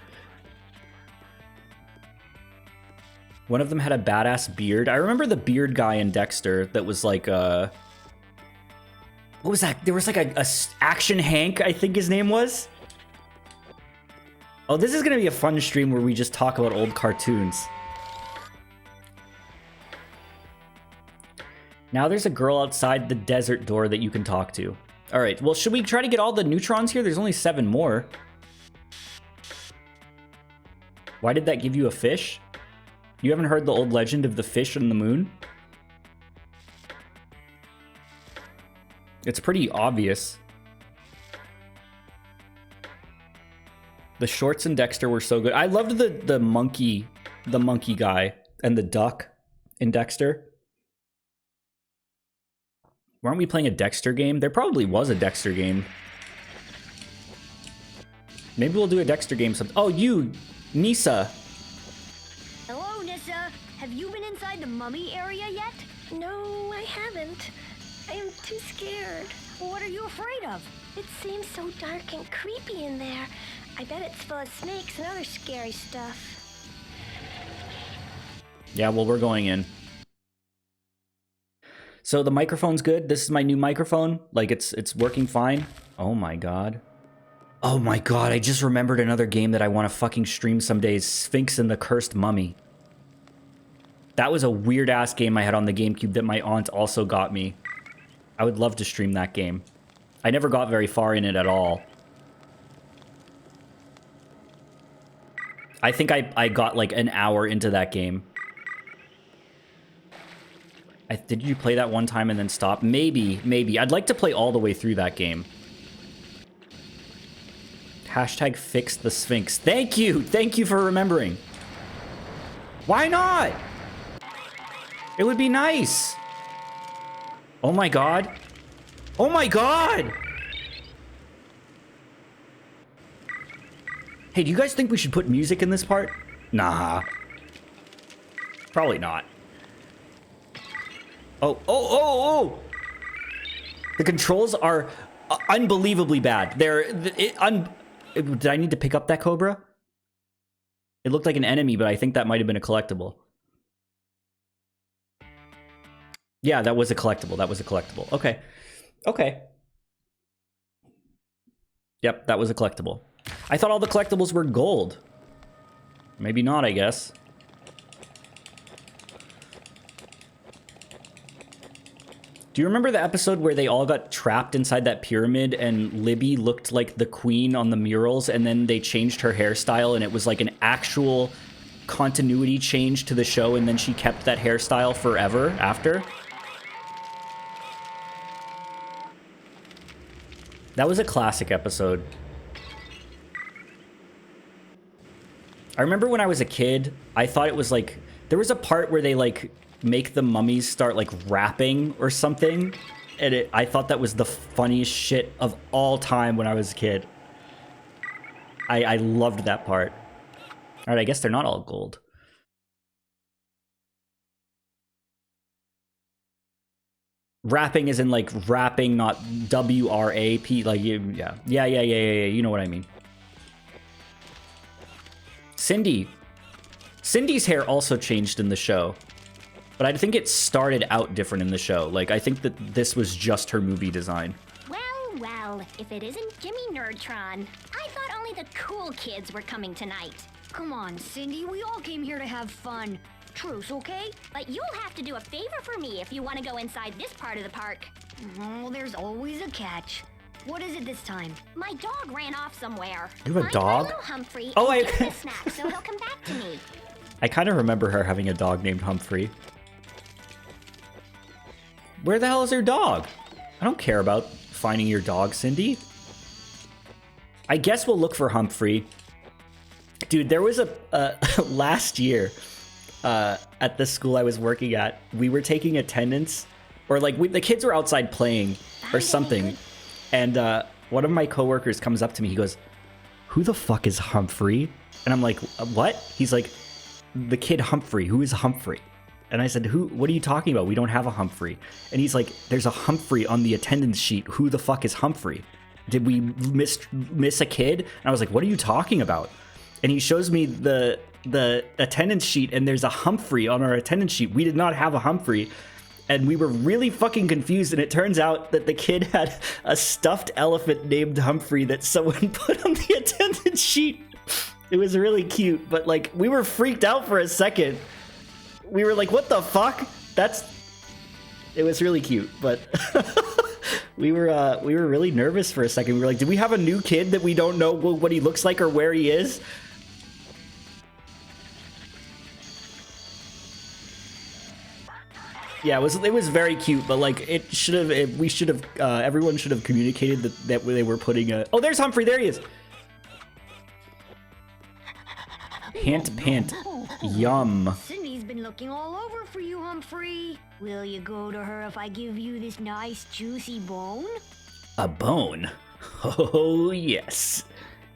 One of them had a badass beard. I remember the beard guy in Dexter that was like what was that? There was like a Action Hank, I think his name was. Oh, this is gonna be a fun stream where we just talk about old cartoons. Now there's a girl outside the desert door that you can talk to. All right, well, should we try to get all the neutrons here? There's only 7 more. Why did that give you a fish? You haven't heard the old legend of the fish and the moon? It's pretty obvious. The shorts in Dexter were so good. I loved the monkey guy and the duck in Dexter. Weren't we playing a Dexter game? There probably was a Dexter game. Maybe we'll do a Dexter game sometime. Oh, you, Nisa. Hello, Nissa. Have you been inside the mummy area yet? No, I haven't. I am too scared. What are you afraid of? It seems so dark and creepy in there. I bet it's full of snakes and other scary stuff. Yeah, well, we're going in. So the microphone's good. This is my new microphone. Like, it's working fine. Oh my god. Oh my god, I just remembered another game that I want to fucking stream someday. Sphinx and the Cursed Mummy. That was a weird-ass game I had on the GameCube that my aunt also got me. I would love to stream that game. I never got very far in it at all. I think I got like an hour into that game. Did you play that one time and then stop? Maybe. I'd like to play all the way through that game. Hashtag fix the Sphinx. Thank you for remembering. Why not? It would be nice. Oh my god. Oh my god. Hey, do you guys think we should put music in this part? Nah. Probably not. Oh. The controls are unbelievably bad. Did I need to pick up that Cobra? It looked like an enemy, but I think that might have been a collectible. Yeah, that was a collectible. Okay. Yep, that was a collectible. I thought all the collectibles were gold. Maybe not, I guess. Do you remember the episode where they all got trapped inside that pyramid and Libby looked like the queen on the murals and then they changed her hairstyle and it was like an actual continuity change to the show and then she kept that hairstyle forever after? That was a classic episode. I remember when I was a kid, I thought it was like... There was a part where they like... make the mummies start like rapping or something, and I thought that was the funniest shit of all time when I was a kid. I loved that part. All right, I guess they're not all gold. Rapping is in like rapping, not W-R-A-P. Like yeah. You know what I mean. Cindy's hair also changed in the show. But I think it started out different in the show. Like, I think that this was just her movie design. Well, if it isn't Jimmy Neutron. I thought only the cool kids were coming tonight. Come on, Cindy, we all came here to have fun. Truce, okay? But you'll have to do a favor for me if you want to go inside this part of the park. Oh, there's always a catch. What is it this time? My dog ran off somewhere. You have a dog? Humphrey, oh, give him a snack so he'll come back to me. I kind of remember her having a dog named Humphrey. Where the hell is her dog? I don't care about finding your dog, Cindy? I guess we'll look for Humphrey. Dude, there was a last year at the school I was working at, we were taking attendance, or like the kids were outside playing or something, and one of my coworkers comes up to me. He goes, "Who the fuck is Humphrey?" And I'm like, "What?" He's like, "The kid Humphrey. Who is Humphrey?" And I said, "Who? What are you talking about? We don't have a Humphrey." And he's like, "There's a Humphrey on the attendance sheet. Who the fuck is Humphrey? Did we miss a kid?" And I was like, "What are you talking about?" And he shows me the attendance sheet, and there's a Humphrey on our attendance sheet. We did not have a Humphrey, and we were really fucking confused. And it turns out that the kid had a stuffed elephant named Humphrey that someone put on the attendance sheet. It was really cute, but like we were freaked out for a second. We were like, "What the fuck?" It was really cute, but we were really nervous for a second. We were like, "Did we have a new kid that we don't know what he looks like or where he is?" Yeah, it was very cute, but like everyone should have communicated that they were putting a. Oh, there's Humphrey. There he is. Pant. Yum. Cindy's been looking all over for you, Humphrey. Will you go to her if I give you this nice, juicy bone? A bone? Oh, yes.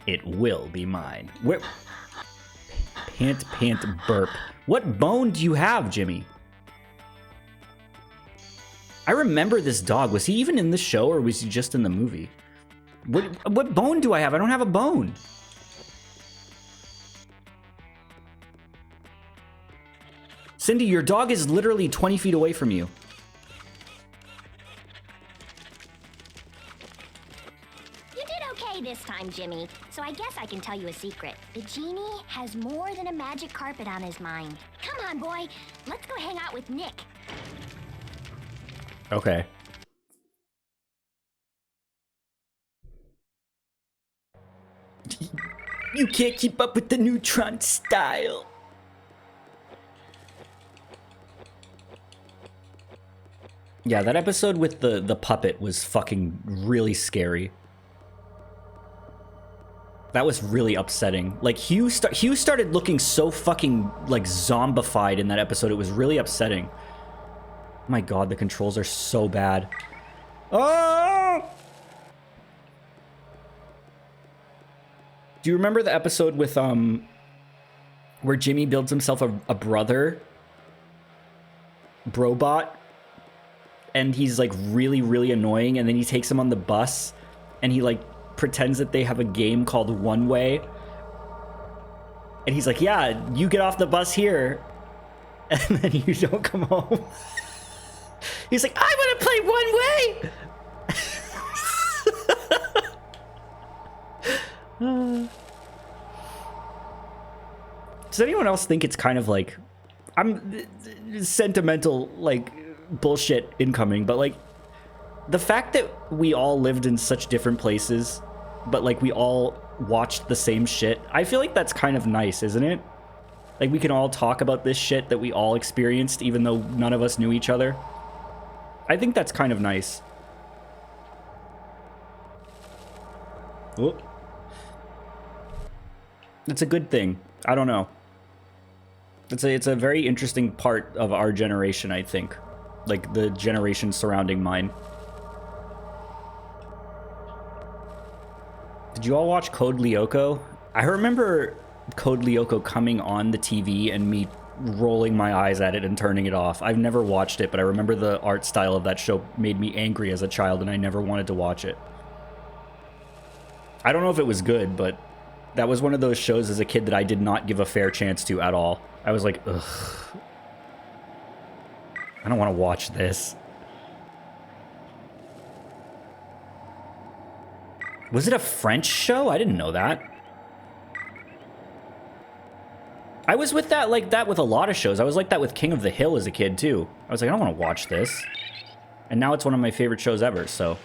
It will be mine. Where? Pant, burp. What bone do you have, Jimmy? I remember this dog. Was he even in the show, or was he just in the movie? What bone do I have? I don't have a bone. Cindy, your dog is literally 20 feet away from you. You did okay this time, Jimmy. So I guess I can tell you a secret. The genie has more than a magic carpet on his mind. Come on, boy. Let's go hang out with Nick. Okay. You can't keep up with the Neutron style. Yeah, that episode with the puppet was fucking really scary. That was really upsetting. Like, Hugh started looking so fucking, like, zombified in that episode. It was really upsetting. My god, the controls are so bad. Oh! Do you remember the episode with, where Jimmy builds himself a brother? Brobot? And he's, like, really, really annoying, and then he takes him on the bus, and he, like, pretends that they have a game called One Way. And he's like, "Yeah, you get off the bus here, and then you don't come home." He's like, "I want to play One Way!" Does anyone else think it's kind of like... I'm sentimental, like, bullshit incoming, but, like, the fact that we all lived in such different places, but, like, we all watched the same shit, I feel like that's kind of nice, isn't it? Like, we can all talk about this shit that we all experienced, even though none of us knew each other. I think that's kind of nice. Oh. It's a good thing. I don't know. It's a very interesting part of our generation, I think. Like, the generation surrounding mine. Did you all watch Code Lyoko? I remember Code Lyoko coming on the TV and me rolling my eyes at it and turning it off. I've never watched it, but I remember the art style of that show made me angry as a child, and I never wanted to watch it. I don't know if it was good, but that was one of those shows as a kid that I did not give a fair chance to at all. I was like, ugh. I don't want to watch this. Was it a French show? I didn't know that. I was with that, like that with a lot of shows. I was like that with King of the Hill as a kid, too. I was like, I don't want to watch this. And now it's one of my favorite shows ever, so...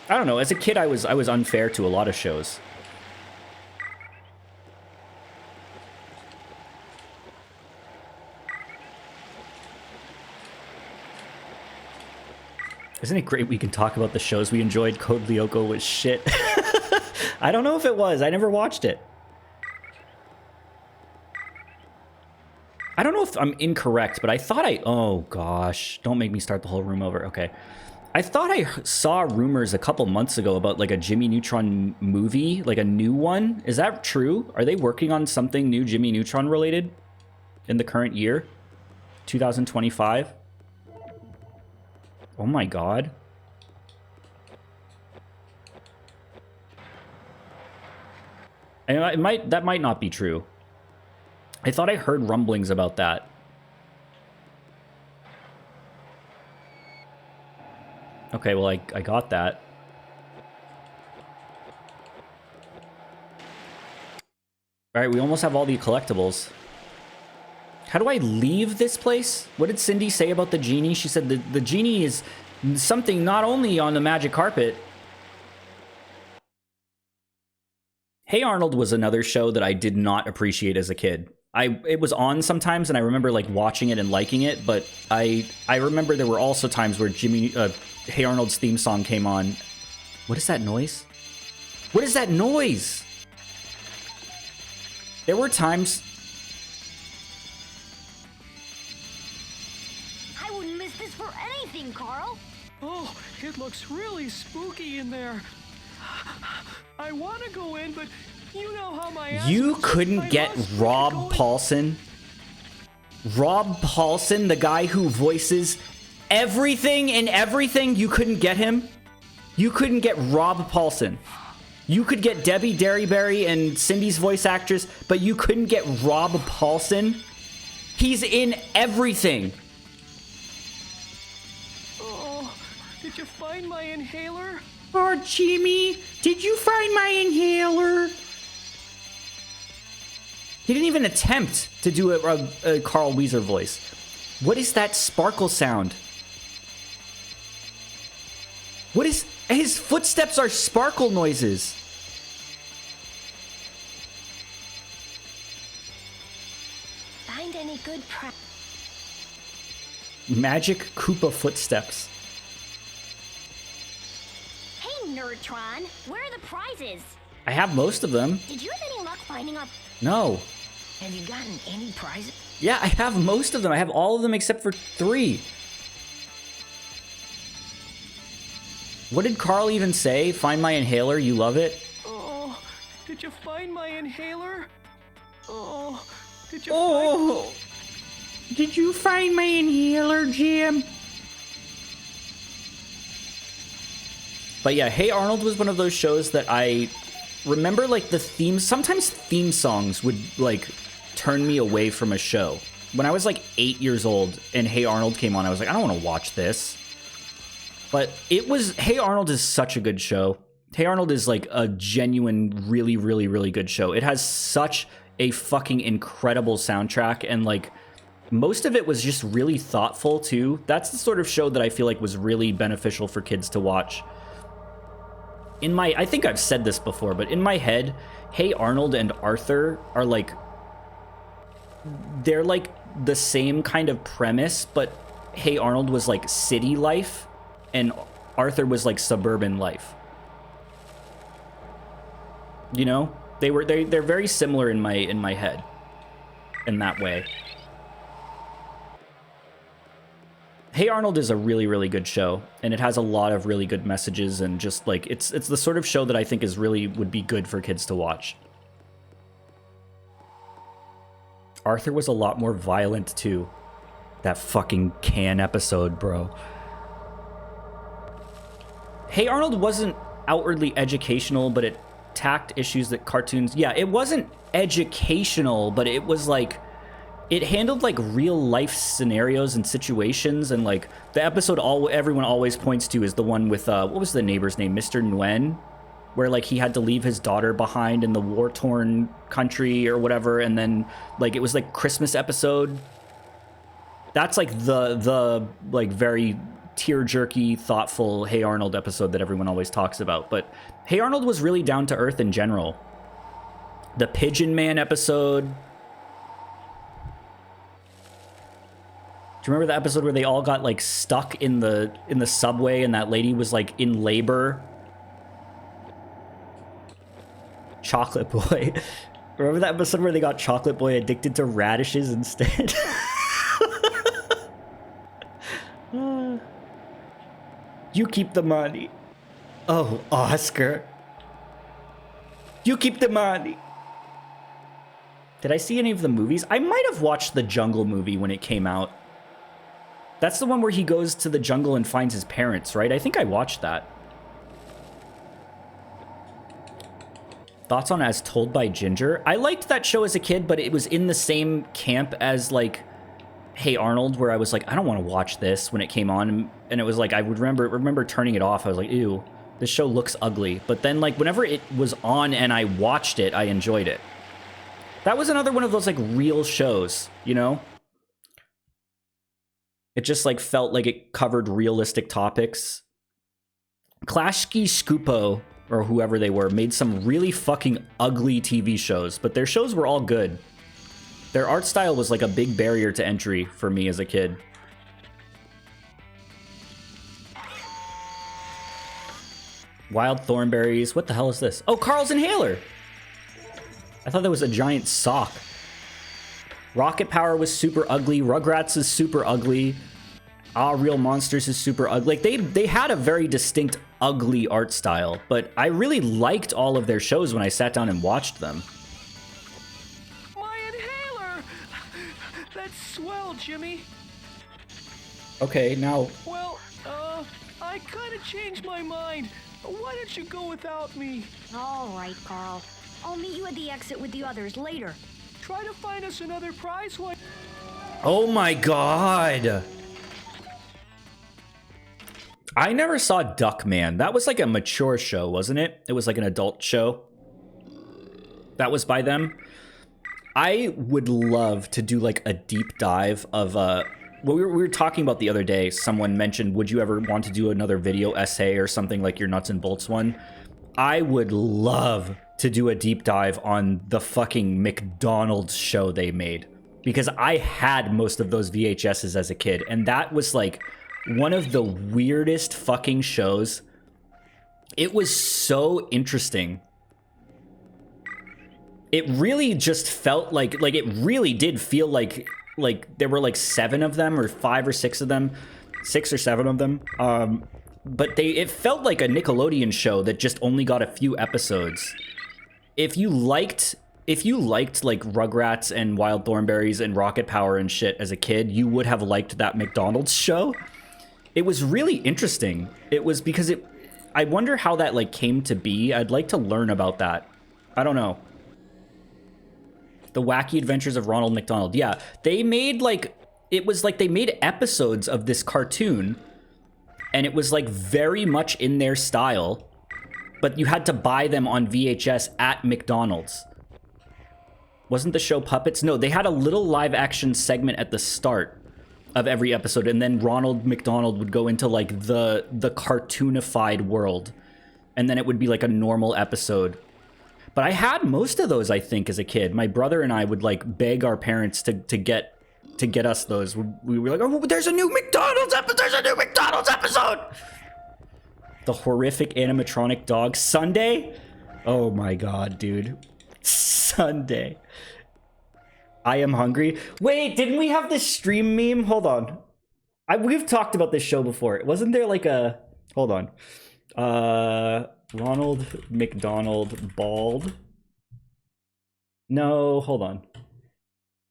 I don't know, as a kid I was unfair to a lot of shows. Isn't it great we can talk about the shows we enjoyed? Code Lyoko was shit. I don't know if it was. I never watched it. I don't know if I'm incorrect, but I thought oh gosh, don't make me start the whole room over. Okay. I thought I saw rumors a couple months ago about like a Jimmy Neutron movie, like a new one. Is that true? Are they working on something new Jimmy Neutron related in the current year? 2025? Oh my god. And that might not be true. I thought I heard rumblings about that. Okay, well, I got that. Alright, we almost have all the collectibles. How do I leave this place? What did Cindy say about the genie? She said the genie is something not only on the magic carpet. Hey Arnold was another show that I did not appreciate as a kid. It was on sometimes, and I remember like watching it and liking it, but I remember there were also times where Hey Arnold's theme song came on. What is that noise? What is that noise? There were times... I wouldn't miss this for anything, Carl. Oh, it looks really spooky in there. I want to go in, but you know how my ass You looks. couldn't get Rob Paulson? Rob Paulson, the guy who voices everything and everything, you couldn't get him? You couldn't get Rob Paulson. You could get Debbie Derryberry and Cindy's voice actress, but you couldn't get Rob Paulson? He's in everything. Oh, did you find my inhaler? Oh, Jimmy, did you find my inhaler? He didn't even attempt to do a Carl Weezer voice. What is that sparkle sound? What is... His footsteps are sparkle noises. Find any good Magic Koopa footsteps. Hey, Neutron, where are the prizes? I have most of them. Did you have any luck finding our... No. Have you gotten any prizes? Yeah, I have most of them. I have all of them except for 3. What did Carl even say? Find my inhaler, you love it? Oh, did you find my inhaler? Oh, did you Oh! Did you find my inhaler, Jim? But yeah, Hey Arnold was one of those shows that I remember, like, the themes. Sometimes theme songs would, like, turn me away from a show. When I was, like, 8 years old and Hey Arnold came on, I was like, I don't want to watch this. But it was... Hey Arnold is such a good show. Hey Arnold is, like, a genuine, really, really, really good show. It has such a fucking incredible soundtrack, and, like, most of it was just really thoughtful, too. That's the sort of show that I feel like was really beneficial for kids to watch. I think I've said this before, but in my head, Hey Arnold and Arthur are like... They're like the same kind of premise, but Hey Arnold was like city life, and Arthur was like suburban life. You know? They're very similar in my head. In that way. Hey Arnold is a really, really good show, and it has a lot of really good messages, and just like it's the sort of show that I think would be good for kids to watch. Arthur was a lot more violent too. That fucking can episode, bro. Hey Arnold wasn't outwardly educational, but it tacked issues that cartoons... Yeah, it wasn't educational, but it was like... It handled like real life scenarios and situations, and like the episode everyone always points to is the one with what was the neighbor's name, Mr. Nguyen, where like he had to leave his daughter behind in the war-torn country or whatever, and then like it was like Christmas episode. That's like the like very tear-jerky, thoughtful Hey Arnold episode that everyone always talks about. But Hey Arnold was really down to earth in general. The Pigeon Man episode. Do you remember the episode where they all got like stuck in the subway and that lady was like in labor? Chocolate Boy. Remember that episode where they got Chocolate Boy addicted to radishes instead? You keep the money. Oh, Oscar. You keep the money. Did I see any of the movies? I might have watched the Jungle movie when it came out. That's the one where he goes to the jungle and finds his parents, right? I think I watched that. Thoughts on As Told by Ginger? I liked that show as a kid, but it was in the same camp as, like, Hey Arnold, where I was like, I don't want to watch this when it came on. And it was like, I would remember turning it off. I was like, ew, this show looks ugly. But then, like, whenever it was on and I watched it, I enjoyed it. That was another one of those, like, real shows, you know? It just, like, felt like it covered realistic topics. Klashki Skupo, or whoever they were, made some really fucking ugly TV shows, but their shows were all good. Their art style was, like, a big barrier to entry for me as a kid. Wild Thornberries. What the hell is this? Oh, Carl's Inhaler! I thought that was a giant sock. Rocket Power was super ugly. Rugrats is super ugly. Ah, Real Monsters is super ugly. Like, they had a very distinct ugly art style, but I really liked all of their shows when I sat down and watched them. My inhaler! That's swell, Jimmy. Okay, now... Well, I kind of changed my mind. Why don't you go without me? All right, Carl. I'll meet you at the exit with the others later. Try to find us another prize one. Oh my god! I never saw Duckman. That was like a mature show, wasn't it? It was like an adult show. That was by them. I would love to do like a deep dive of what we were talking about the other day. Someone mentioned, would you ever want to do another video essay or something like your Nuts and Bolts one? I would love to do a deep dive on the fucking McDonald's show they made, because I had most of those VHSs as a kid, and that was like one of the weirdest fucking shows. It was so interesting. It really just felt like it really did feel like there were like 7 of them or 5 or 6 of them, 6 or 7 of them. But it felt like a Nickelodeon show that just only got a few episodes. If you liked like Rugrats and Wild Thornberries and Rocket Power and shit as a kid, you would have liked that McDonald's show. It was really interesting. It was because I wonder how that like came to be. I'd like to learn about that. I don't know. The Wacky Adventures of Ronald McDonald. Yeah, they made like, it was like they made episodes of this cartoon, and it was like very much in their style, but you had to buy them on VHS at McDonald's. Wasn't the show Puppets? No, they had a little live action segment at the start of every episode, and then Ronald McDonald would go into like the cartoonified world, and then it would be like a normal episode. But I had most of those, I think, as a kid. My brother and I would like beg our parents to get us those. We were like, oh, there's a new McDonald's episode. There's a new McDonald's episode. The horrific animatronic dog Sunday. Oh my god, dude. Sunday. I am hungry. Wait, didn't we have this stream meme? Hold on. We've talked about this show before. Wasn't there like a... Hold on. Ronald McDonald bald. No, hold on.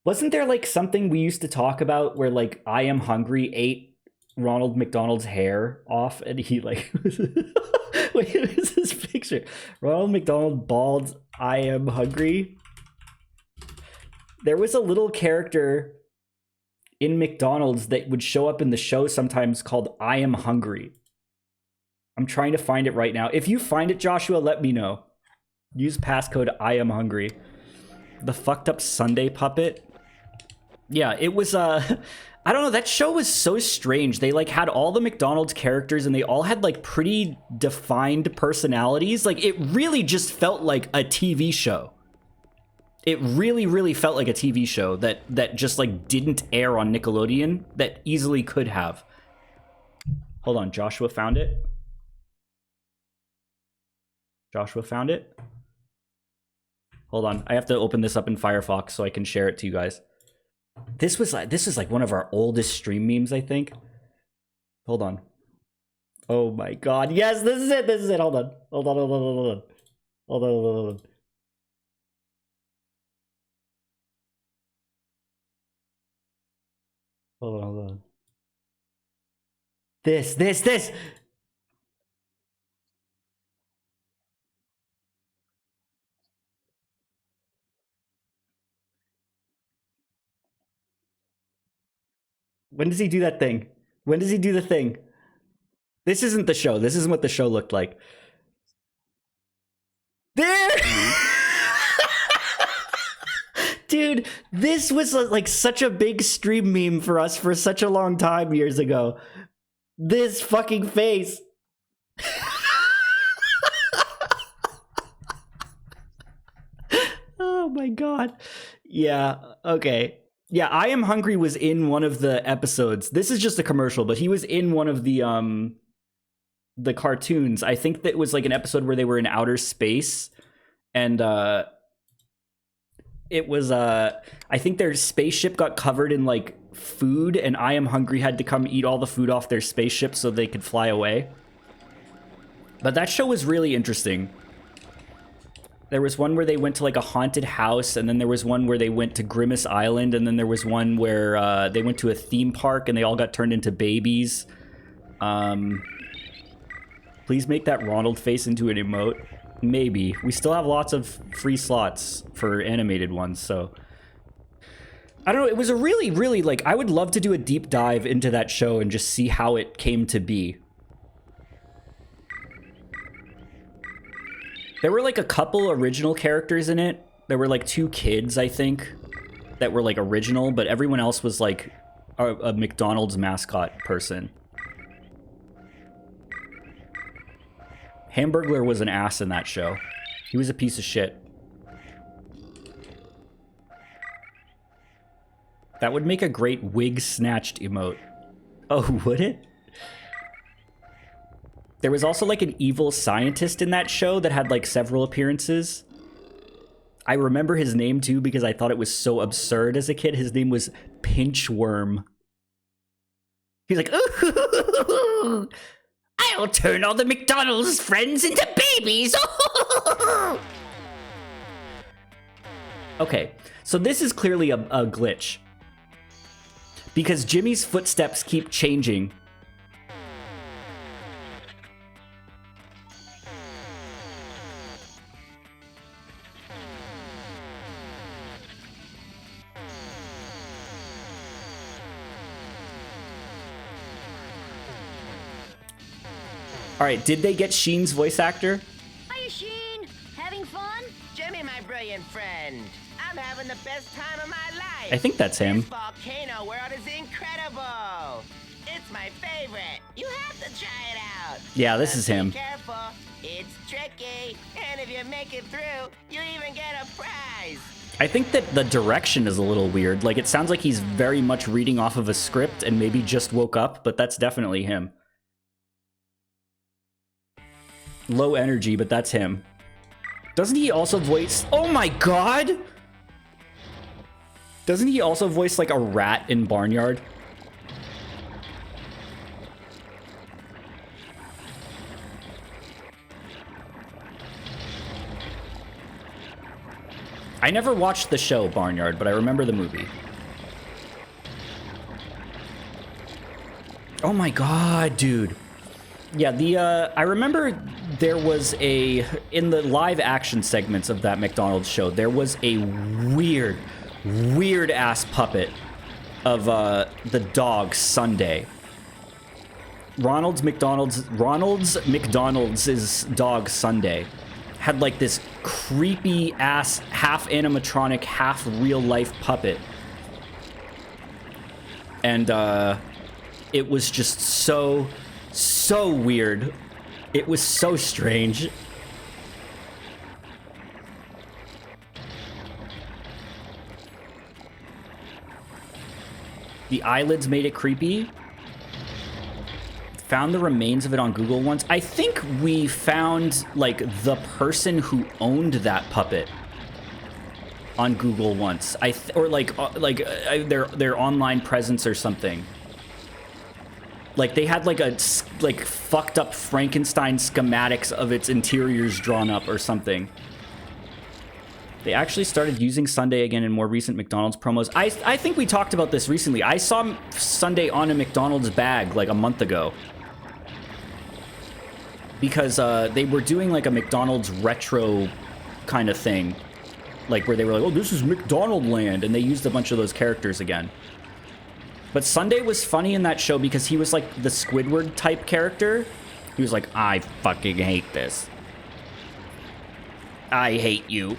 Wasn't there like something we used to talk about where like I am hungry ate Ronald McDonald's hair off and he like... Wait, what is this picture? Ronald McDonald bald, I am hungry. There was a little character in McDonald's that would show up in the show sometimes called I Am Hungry. I'm trying to find it right now. If you find it, Joshua, let me know. Use passcode I Am Hungry. The fucked up Sunday puppet. Yeah, it was, I don't know, that show was so strange. They, like, had all the McDonald's characters, and they all had, like, pretty defined personalities. Like, it really just felt like a TV show. it really, really felt like a TV show that just like didn't air on Nickelodeon that easily could have. Hold on, Joshua found it. Joshua found it. Hold on, I have to open this up in Firefox so I can share it to you guys. This is like one of our oldest stream memes, I think. Hold on. Oh my god. Yes, this is it. This is it. Hold on. Hold on. Hold on. Hold on. Hold on. Hold on. Hold on. Hold on. This. When does he do that thing? When does he do the thing? This isn't the show. This isn't what the show looked like. There! Dude, this was like such a big stream meme for us for such a long time years ago. This fucking face. Oh my god. Yeah, okay. Yeah, I Am Hungry was in one of the episodes. This is just a commercial, but he was in one of the cartoons. I think that was like an episode where they were in outer space, and it was I think their spaceship got covered in like food, and I Am Hungry had to come eat all the food off their spaceship so they could fly away. But that show was really interesting. There was one where they went to like a haunted house, and then there was one where they went to Grimace Island, and then there was one where they went to a theme park and they all got turned into babies. Please make that Ronald face into an emote. Maybe. We still have lots of free slots for animated ones, so... I don't know, it was a really, really, like, I would love to do a deep dive into that show and just see how it came to be. There were like a couple original characters in it. There were like 2 kids, I think, that were like original, but everyone else was like a McDonald's mascot person. Hamburglar was an ass in that show. He was a piece of shit. That would make a great wig snatched emote. Oh, would it? There was also like an evil scientist in that show that had like several appearances. I remember his name too because I thought it was so absurd as a kid. His name was Pinchworm. He's like, ooh, I'll turn all the McDonald's friends into babies. Okay, so this is clearly a glitch. Because Jimmy's footsteps keep changing. All right, did they get Sheen's voice actor? Hiya, Sheen. Having fun? Jimmy, my brilliant friend. I'm having the best time of my life. I think that's him. This volcano world is incredible. It's my favorite. You have to try it out. Yeah, this is him. Be careful. It's tricky. And if you make it through, you even get a prize. I think that the direction is a little weird. Like, it sounds like he's very much reading off of a script and maybe just woke up, but that's definitely him. Low energy, but that's him. Doesn't he also voice... Oh my god! Doesn't he also voice like a rat in Barnyard? I never watched the show Barnyard, but I remember the movie. Oh my god, dude. Yeah, I remember there was in the live action segments of that McDonald's show, there was a weird ass puppet of the dog Sunday. Ronald's McDonald's dog Sunday had like this creepy ass half animatronic, half real life puppet. And it was just so weird. It was so strange. The eyelids made it creepy. Found the remains of it on Google once. I think we found, like, the person who owned that puppet on Google once. Or their online presence or something. Like, they had, like, fucked up Frankenstein schematics of its interiors drawn up or something. They actually started using Sunday again in more recent McDonald's promos. I think we talked about this recently. I saw Sunday on a McDonald's bag like a month ago. Because they were doing like a McDonald's retro kind of thing. Like where they were like, oh, this is McDonald land. And they used a bunch of those characters again. But Sunday was funny in that show because he was like the Squidward type character. He was like, I fucking hate this. I hate you.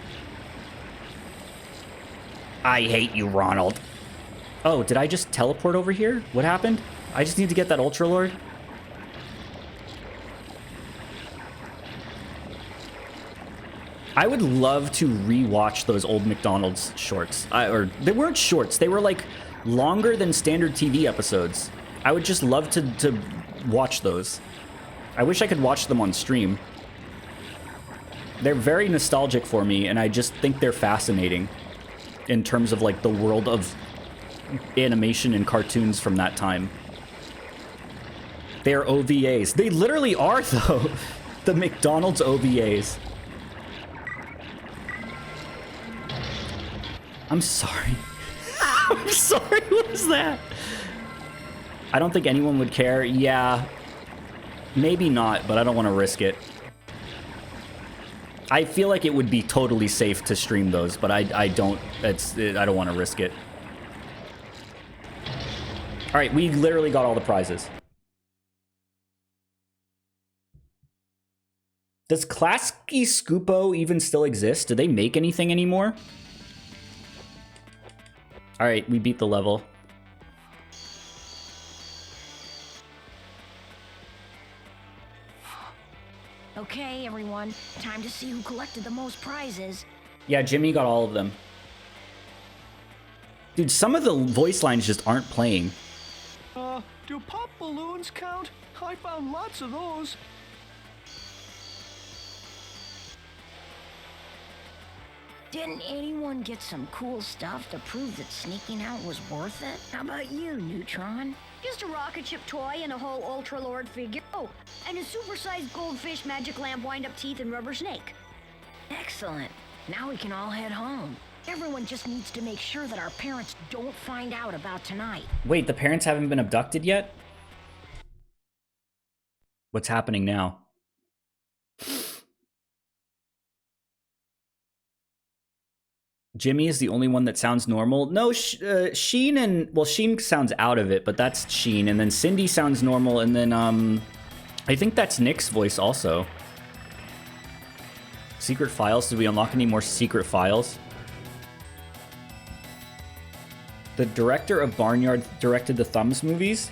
I hate you, Ronald. Oh, did I just teleport over here? What happened? I just need to get that Ultra Lord. I would love to rewatch those old McDonald's shorts. Or they weren't shorts. They were like longer than standard TV episodes. I would just love to watch those. I wish I could watch them on stream. They're very nostalgic for me, and I just think they're fascinating. In terms of like the world of animation and cartoons from that time. They're OVAs. They literally are though. The McDonald's OVAs. I'm sorry. I'm sorry, what was that? I don't think anyone would care. Yeah, maybe not, but I don't want to risk it. I feel like it would be totally safe to stream those, but I don't want to risk it. All right, we literally got all the prizes. Does Klasky Scoopo even still exist? Do they make anything anymore? All right, we beat the level. Okay, everyone. Time to see who collected the most prizes. Yeah, Jimmy got all of them. Dude, some of the voice lines just aren't playing. Do pop balloons count? I found lots of those. Didn't anyone get some cool stuff to prove that sneaking out was worth it? How about you, Neutron? Just a rocket ship toy and a whole Ultra Lord figure. Oh, and a supersized goldfish, magic lamp, wind-up teeth, and rubber snake. Excellent. Now we can all head home. Everyone just needs to make sure that our parents don't find out about tonight. Wait, the parents haven't been abducted yet? What's happening now? Jimmy is the only one that sounds normal. No, Sheen and... Well, Sheen sounds out of it, but that's Sheen. And then Cindy sounds normal, and then, I think that's Nick's voice also. Secret files? Did we unlock any more secret files? The director of Barnyard directed the Thumbs movies?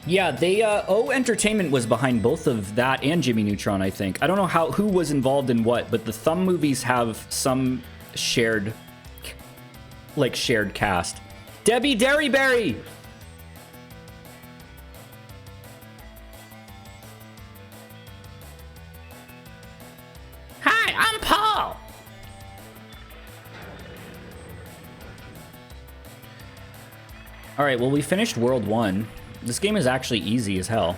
Yeah, they, O Entertainment was behind both of that and Jimmy Neutron, I think. I don't know who was involved in what, but the Thumb movies have some shared cast. Debbie Derryberry! Hi, I'm Paul! Alright, well, we finished World 1. This game is actually easy as hell.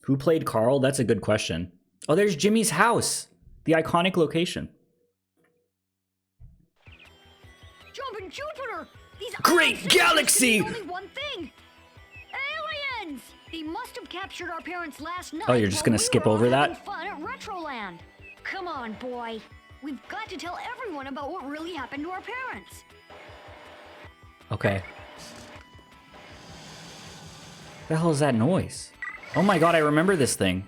Who played Carl? That's a good question. Oh, there's Jimmy's house. The iconic location. Jumping Jupiter! These Great galaxy! Only one thing. Aliens! They must have captured our parents last night. Oh, you're just gonna skip over that? Fun at Retroland. Come on, boy. We've got to tell everyone about what really happened to our parents. Okay. The hell is that noise? Oh my god, I remember this thing.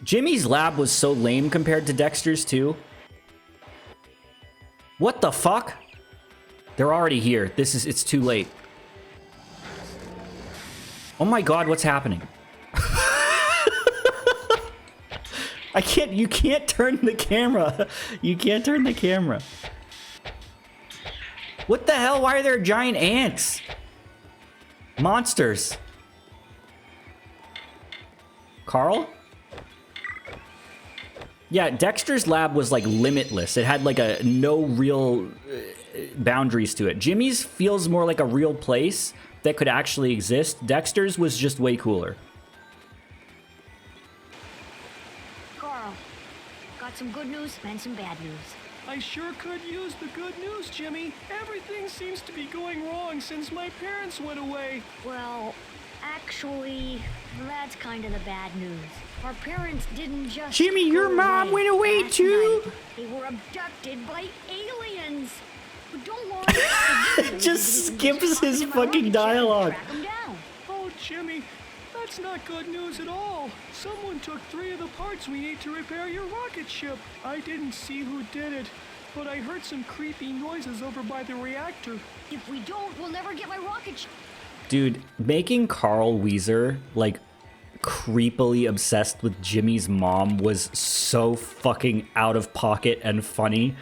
Jimmy's lab was so lame compared to Dexter's too. What the fuck? They're already here. It's too late. Oh my god, what's happening? I can't, you can't turn the camera. You can't turn the camera. What the hell? Why are there giant ants? Monsters. Carl? Yeah, Dexter's lab was like limitless. It had like a no real boundaries to it. Jimmy's feels more like a real place that could actually exist. Dexter's was just way cooler. Carl, got some good news and some bad news. I sure could use the good news, Jimmy. Everything seems to be going wrong since my parents went away. Well, actually, that's kind of the bad news. Our parents didn't just Jimmy, your go mom went away last too? night. They were abducted by aliens. But don't worry. Just skips his fucking dialogue. Track 'em down. Oh, Jimmy, that's not good news at all. Someone took 3 of the parts we need to repair your rocket ship. I didn't see who did it, but I heard some creepy noises over by the reactor. If we don't, we'll never get my rocket ship. Dude, making Carl Weezer, like, creepily obsessed with Jimmy's mom was so fucking out of pocket and funny.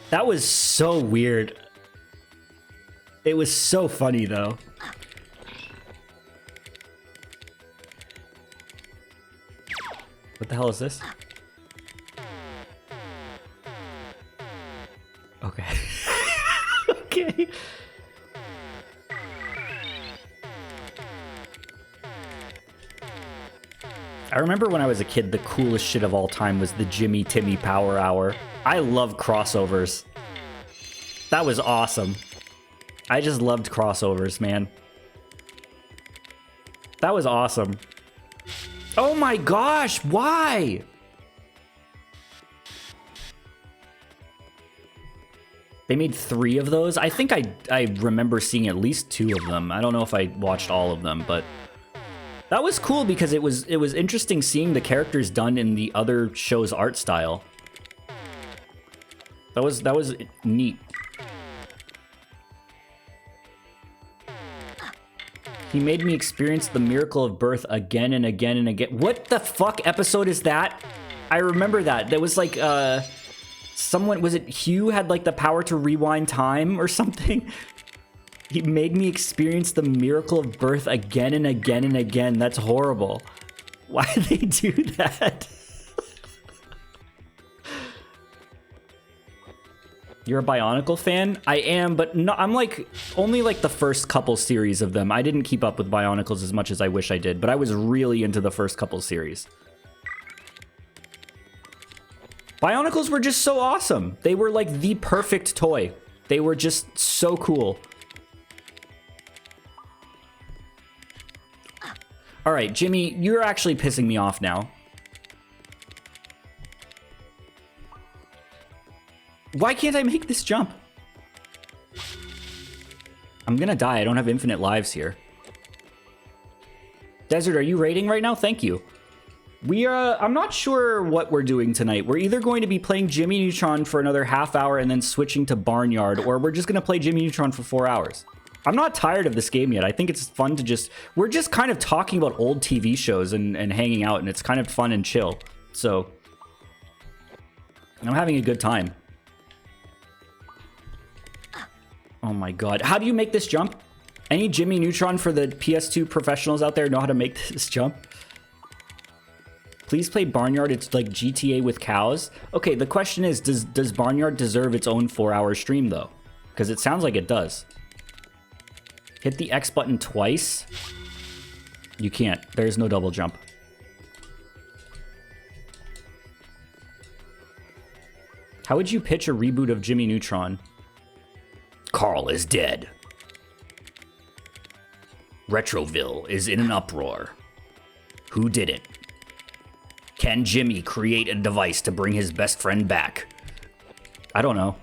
That was so weird. It was so funny, though. What the hell is this? Okay. Okay. I remember when I was a kid, the coolest shit of all time was the Jimmy Timmy Power Hour. I love crossovers. That was awesome. I just loved crossovers, man. That was awesome. Oh my gosh, why? They made 3 of those? I think I remember seeing at least 2 of them. I don't know if I watched all of them, but that was cool because it was interesting seeing the characters done in the other show's art style. That was neat. He made me experience the miracle of birth again and again and again. What the fuck episode is that? I remember that. That was like, someone, was it Hugh had like the power to rewind time or something? He made me experience the miracle of birth again and again and again. That's horrible. Why did they do that? You're a Bionicle fan? I am, but no, I'm like only like the first couple series of them. I didn't keep up with Bionicles as much as I wish I did, but I was really into the first couple series. Bionicles were just so awesome. They were like the perfect toy. They were just so cool. All right, Jimmy, you're actually pissing me off now. Why can't I make this jump? I'm gonna die. I don't have infinite lives here. Desert, are you raiding right now? Thank you. We are, I'm not sure what we're doing tonight. We're either going to be playing Jimmy Neutron for another half hour and then switching to Barnyard, or we're just gonna play Jimmy Neutron for 4 hours. I'm not tired of this game yet. I think it's fun to just, we're just kind of talking about old TV shows and hanging out, and it's kind of fun and chill. So, I'm having a good time. Oh my god. How do you make this jump? Any Jimmy Neutron for the PS2 professionals out there know how to make this jump? Please play Barnyard. It's like GTA with cows. Okay, the question is, does Barnyard deserve its own 4-hour stream, though? Because it sounds like it does. Hit the X button twice. You can't. There's no double jump. How would you pitch a reboot of Jimmy Neutron? Carl is dead. Retroville is in an uproar. Who did it? Can Jimmy create a device to bring his best friend back? I don't know.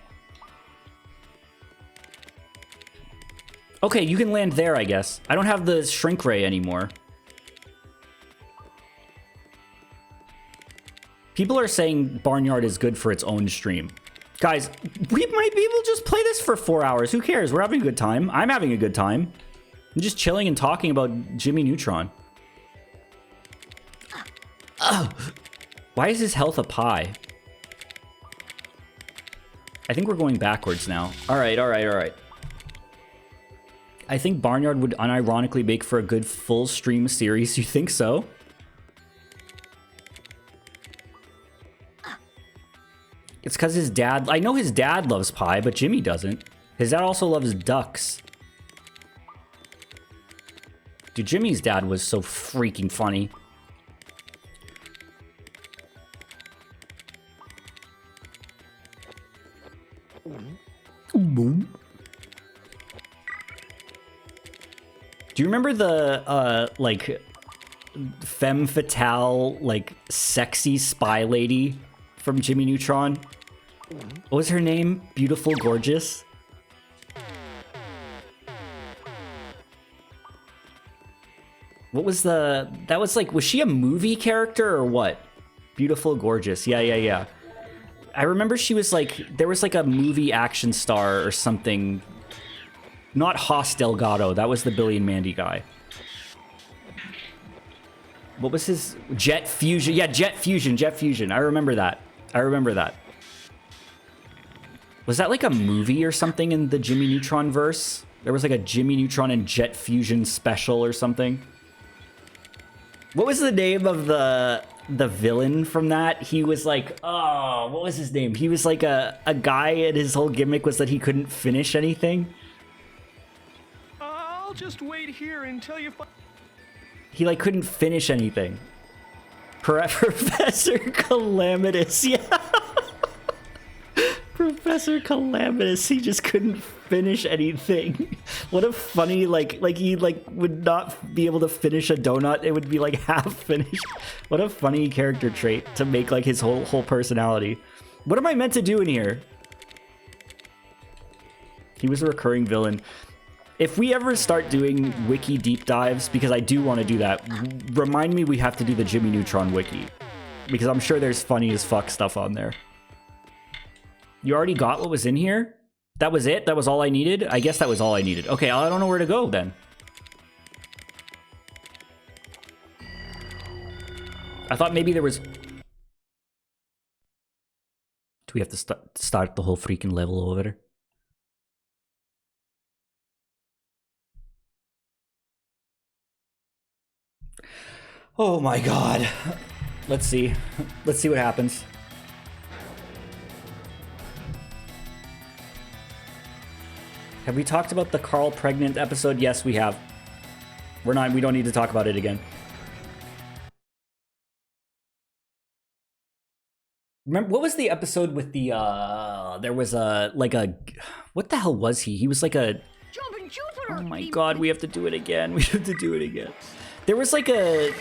Okay, you can land there, I guess. I don't have the shrink ray anymore. People are saying Barnyard is good for its own stream. Guys, we might be able to just play this for 4 hours. Who cares? We're having a good time. I'm having a good time. I'm just chilling and talking about Jimmy Neutron. Why is his health a pie? I think we're going backwards now. Alright, alright, alright. I think Barnyard would unironically make for a good full stream series. You think so? It's because his dad... I know his dad loves pie, but Jimmy doesn't. His dad also loves ducks. Dude, Jimmy's dad was so freaking funny. Boom. Do you remember the, like, femme fatale, like, sexy spy lady from Jimmy Neutron? What was her name? Beautiful, gorgeous? What was the... That was like... Was she a movie character or what? Beautiful, gorgeous. Yeah, yeah, yeah. I remember she was like... There was like a movie action star or something... Not Haas Delgado. That was the Billy and Mandy guy. What was his... Jet Fusion. Yeah, Jet Fusion. Jet Fusion. I remember that. I remember that. Was that like a movie or something in the Jimmy Neutron verse? There was like a Jimmy Neutron and Jet Fusion special or something. What was the name of the villain from that? He was like... Oh, what was his name? He was like a guy and his whole gimmick was that he couldn't finish anything. I'll just wait here until you find... He like couldn't finish anything. Professor Calamitous, yeah. Professor Calamitous, he just couldn't finish anything. What a funny, like he like would not be able to finish a donut. It would be like half finished. What a funny character trait to make like his whole personality. What am I meant to do in here? He was a recurring villain. If we ever start doing wiki deep dives, because I do want to do that, remind me we have to do the Jimmy Neutron wiki. Because I'm sure there's funny as fuck stuff on there. You already got what was in here? That was it? That was all I needed? I guess that was all I needed. Okay, I don't know where to go then. I thought maybe there was... Do we have to start the whole freaking level over there? Oh my god. Let's see. Let's see what happens. Have we talked about the Carl pregnant episode? Yes, we have. We don't need to talk about it again. Remember, what was the episode with the, there was a, like a, what the hell was he? He was like a, oh my god, we have to do it again. We have to do it again. There was like a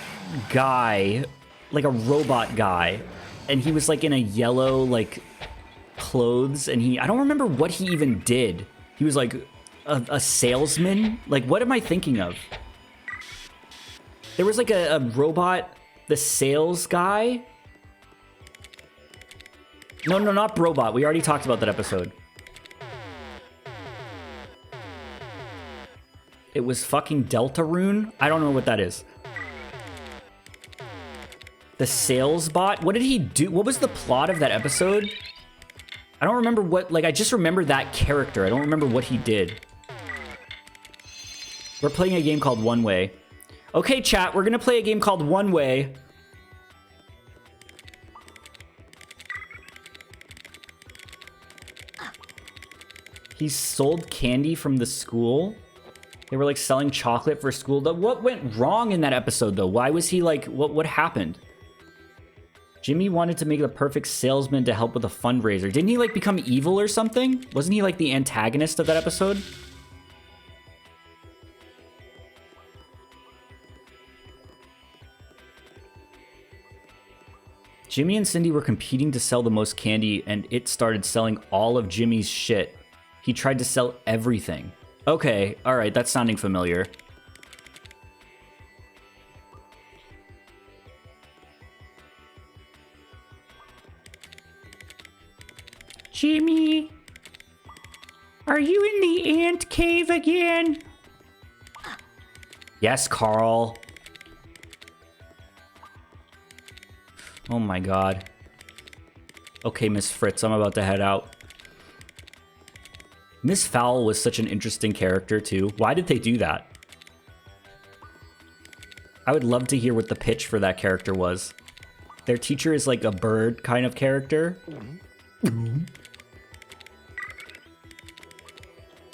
guy, like a robot guy, and he was like in a yellow, like, clothes, and I don't remember what he even did. He was like a salesman? Like, what am I thinking of? There was like a robot, the sales guy? No, not robot. We already talked about that episode. It was fucking Deltarune? I don't know what that is. The sales bot? What did he do? What was the plot of that episode? I don't remember what, like, I just remember that character. I don't remember what he did. We're playing a game called One Way. Okay, chat, we're gonna play a game called One Way. He sold candy from the school. They were like selling chocolate for school. What went wrong in that episode though? Why was he like, what happened? Jimmy wanted to make the perfect salesman to help with a fundraiser. Didn't he like become evil or something? Wasn't he like the antagonist of that episode? Jimmy and Cindy were competing to sell the most candy and it started selling all of Jimmy's shit. He tried to sell everything. Okay, alright, that's sounding familiar. Jimmy, are you in the ant cave again? Yes, Carl. Oh my god. Okay, Miss Fritz, I'm about to head out. Miss Fowl was such an interesting character, too. Why did they do that? I would love to hear what the pitch for that character was. Their teacher is like a bird kind of character.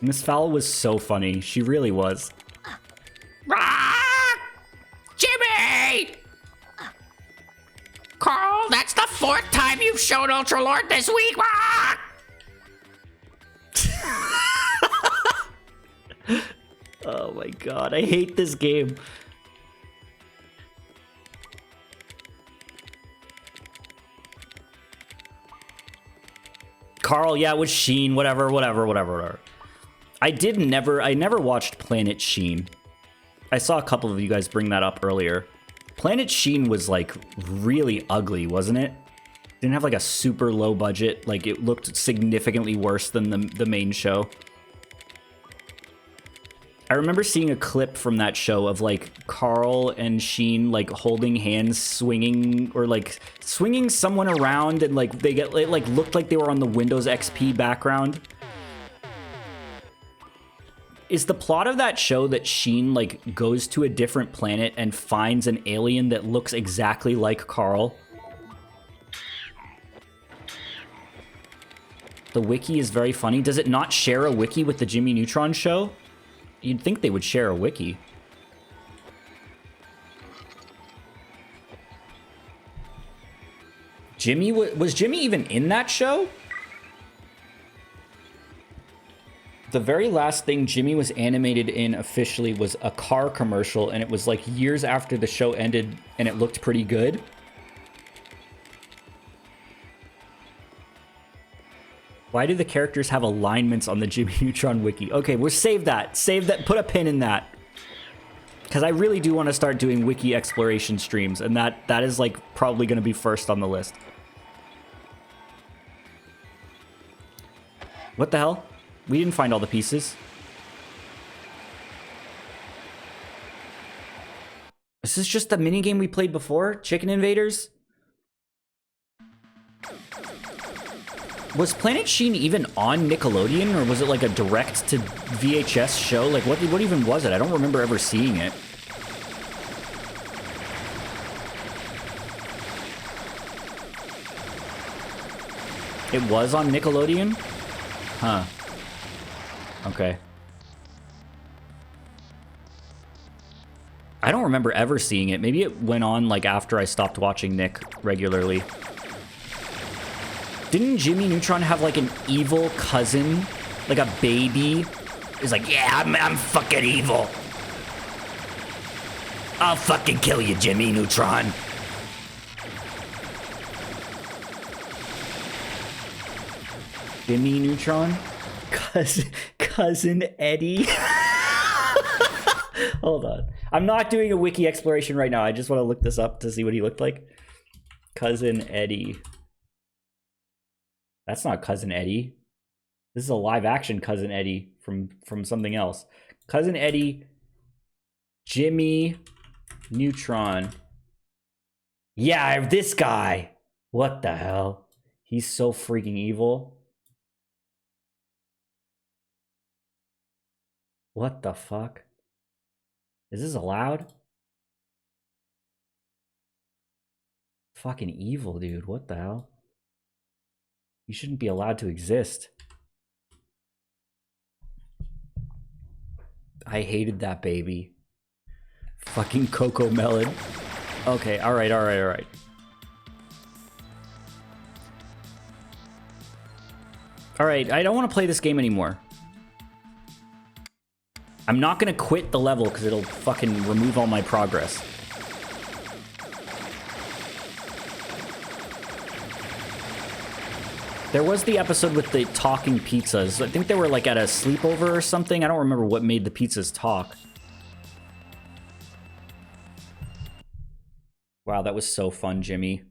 Miss Fowl was so funny. She really was. Jimmy! Carl, that's the 4th time you've shown Ultra Lord this week. Oh my god, I hate this game. Carl, yeah, it was Sheen, whatever. I never watched Planet Sheen. I saw a couple of you guys bring that up earlier. Planet Sheen was like really ugly, wasn't it? Didn't have like a super low budget. Like it looked significantly worse than the main show. I remember seeing a clip from that show of like Carl and Sheen like holding hands, swinging or like swinging someone around, and like it like looked like they were on the Windows XP background. Is the plot of that show that Sheen like goes to a different planet and finds an alien that looks exactly like Carl? The wiki is very funny. Does it not share a wiki with the Jimmy Neutron show? You'd think they would share a wiki. Jimmy, was Jimmy even in that show? The very last thing Jimmy was animated in officially was a car commercial, and it was like years after the show ended, and it looked pretty good. Why do the characters have alignments on the Jimmy Neutron wiki? Okay, we'll save that. Save that. Put a pin in that. Because I really do want to start doing wiki exploration streams, and that is like probably going to be first on the list. What the hell? We didn't find all the pieces. Is this just the minigame we played before? Chicken Invaders? Was Planet Sheen even on Nickelodeon, or was it like a direct to VHS show? Like what even was it? I don't remember ever seeing it. It was on Nickelodeon? Huh. Okay. I don't remember ever seeing it. Maybe it went on like after I stopped watching Nick regularly. Didn't Jimmy Neutron have like an evil cousin? Like a baby? He's like, yeah, I'm fucking evil. I'll fucking kill you, Jimmy Neutron. Jimmy Neutron? Cousin Eddie? Hold on. I'm not doing a wiki exploration right now. I just want to look this up to see what he looked like. Cousin Eddie. That's not Cousin Eddie. This is a live action Cousin Eddie from something else. Cousin Eddie, Jimmy Neutron. Yeah, this guy. What the hell? He's so freaking evil. What the fuck? Is this allowed? Fucking evil, dude. What the hell? You shouldn't be allowed to exist. I hated that baby. Fucking Coco Melon. Okay, alright. Alright, I don't want to play this game anymore. I'm not gonna quit the level because it'll fucking remove all my progress. There was the episode with the talking pizzas. I think they were like at a sleepover or something. I don't remember what made the pizzas talk. Wow, that was so fun, Jimmy.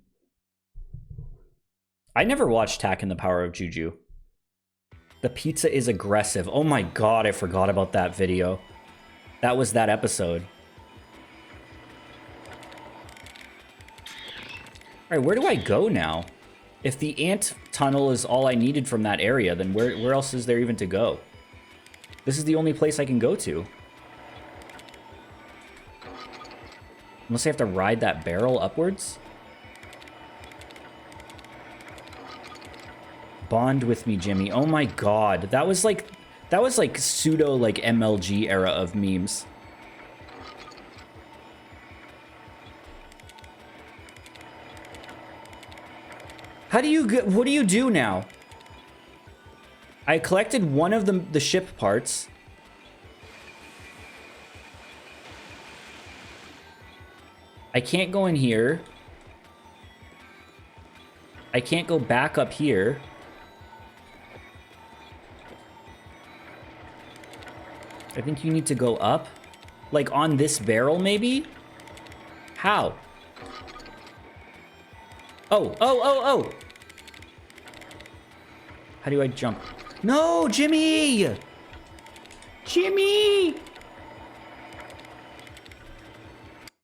I never watched Tak and the Power of Juju. The pizza is aggressive. Oh my god, I forgot about that video. That was that episode. Alright, where do I go now? If the ant tunnel is all I needed from that area, then where else is there even to go? This is the only place I can go to. Unless I have to ride that barrel upwards? Bond with me, Jimmy. Oh my god. That was like pseudo like MLG era of memes. How do you get, what do you do now? I collected one of the ship parts. I can't go in here. I can't go back up here. I think you need to go up. Like on this barrel, maybe? How? Oh, oh, oh, oh! How do I jump? No, Jimmy! Jimmy!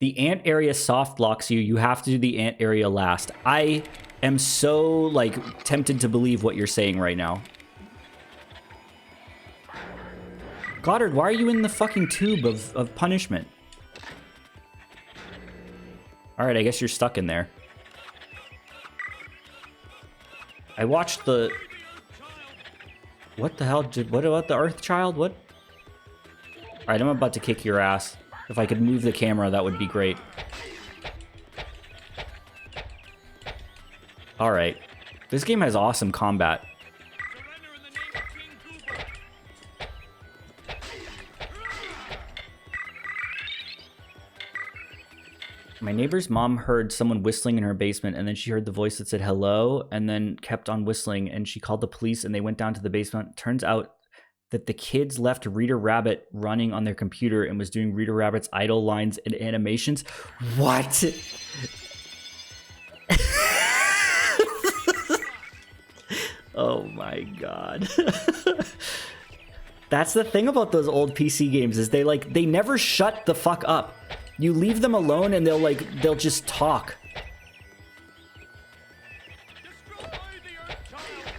The ant area soft locks you. You have to do the ant area last. I am so, like, tempted to believe what you're saying right now. Goddard, why are you in the fucking tube of punishment? Alright, I guess you're stuck in there. I watched the... What the hell? What about the Earth Child? What? Alright, I'm about to kick your ass. If I could move the camera, that would be great. Alright. This game has awesome combat. My neighbor's mom heard someone whistling in her basement, and then she heard the voice that said hello, and then kept on whistling, and she called the police, and they went down to the basement. Turns out that the kids left Rita Rabbit running on their computer and was doing Rita Rabbit's idle lines and animations. What? Oh my god. That's the thing about those old PC games, is they never shut the fuck up. You leave them alone and they'll just talk.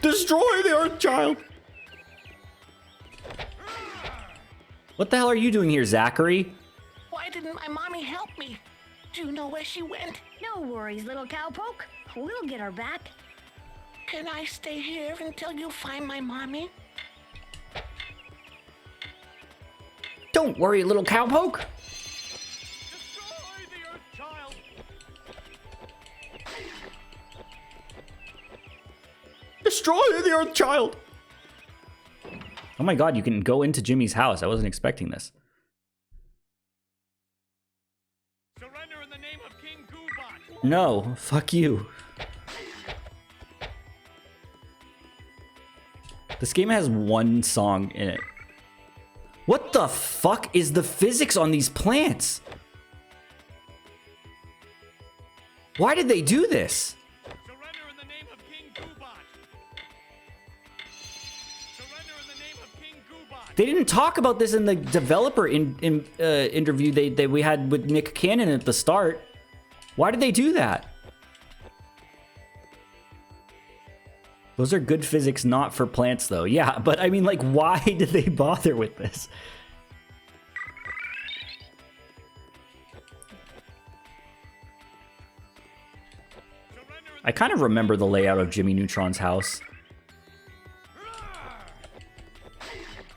Destroy the Earth Child! What the hell are you doing here, Zachary? Why didn't my mommy help me? Do you know where she went? No worries, little cowpoke. We'll get her back. Can I stay here until you find my mommy? Don't worry, little cowpoke. Destroy the Earth Child! Oh my god, you can go into Jimmy's house. I wasn't expecting this. Surrender in the name of King Goobot. No, fuck you. This game has one song in it. What the fuck is the physics on these plants? Why did they do this? Surrender in the name of King Goobot. Surrender in the name of King Goobot. They didn't talk about this in the developer interview that we had with Nick Cannon at the start. Why did they do that? Those are good physics, not for plants, though. Yeah, but I mean, like, why did they bother with this? I kind of remember the layout of Jimmy Neutron's house.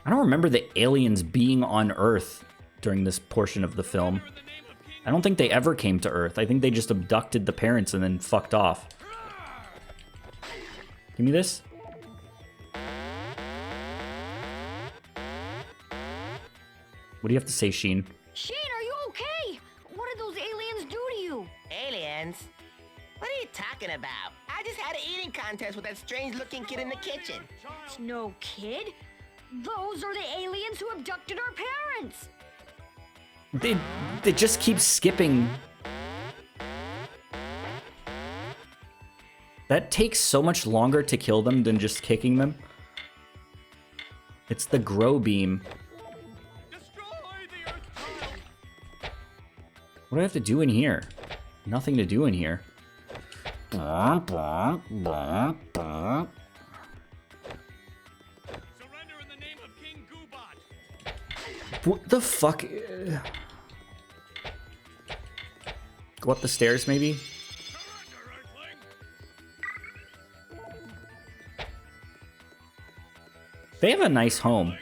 I don't remember the aliens being on Earth during this portion of the film. I don't think they ever came to Earth. I think they just abducted the parents and then fucked off. Give me this. What do you have to say, Sheen? Sheen, are you okay? What did those aliens do to you? Aliens? What are you talking about? I just had an eating contest with that strange-looking kid in the kitchen. It's no kid. Those are the aliens who abducted our parents. They just keep skipping. That takes so much longer to kill them than just kicking them. It's the grow beam. What do I have to do in here? Nothing to do in here. in the name of King Goobot. What the fuck? Go up the stairs, maybe? They have a nice home.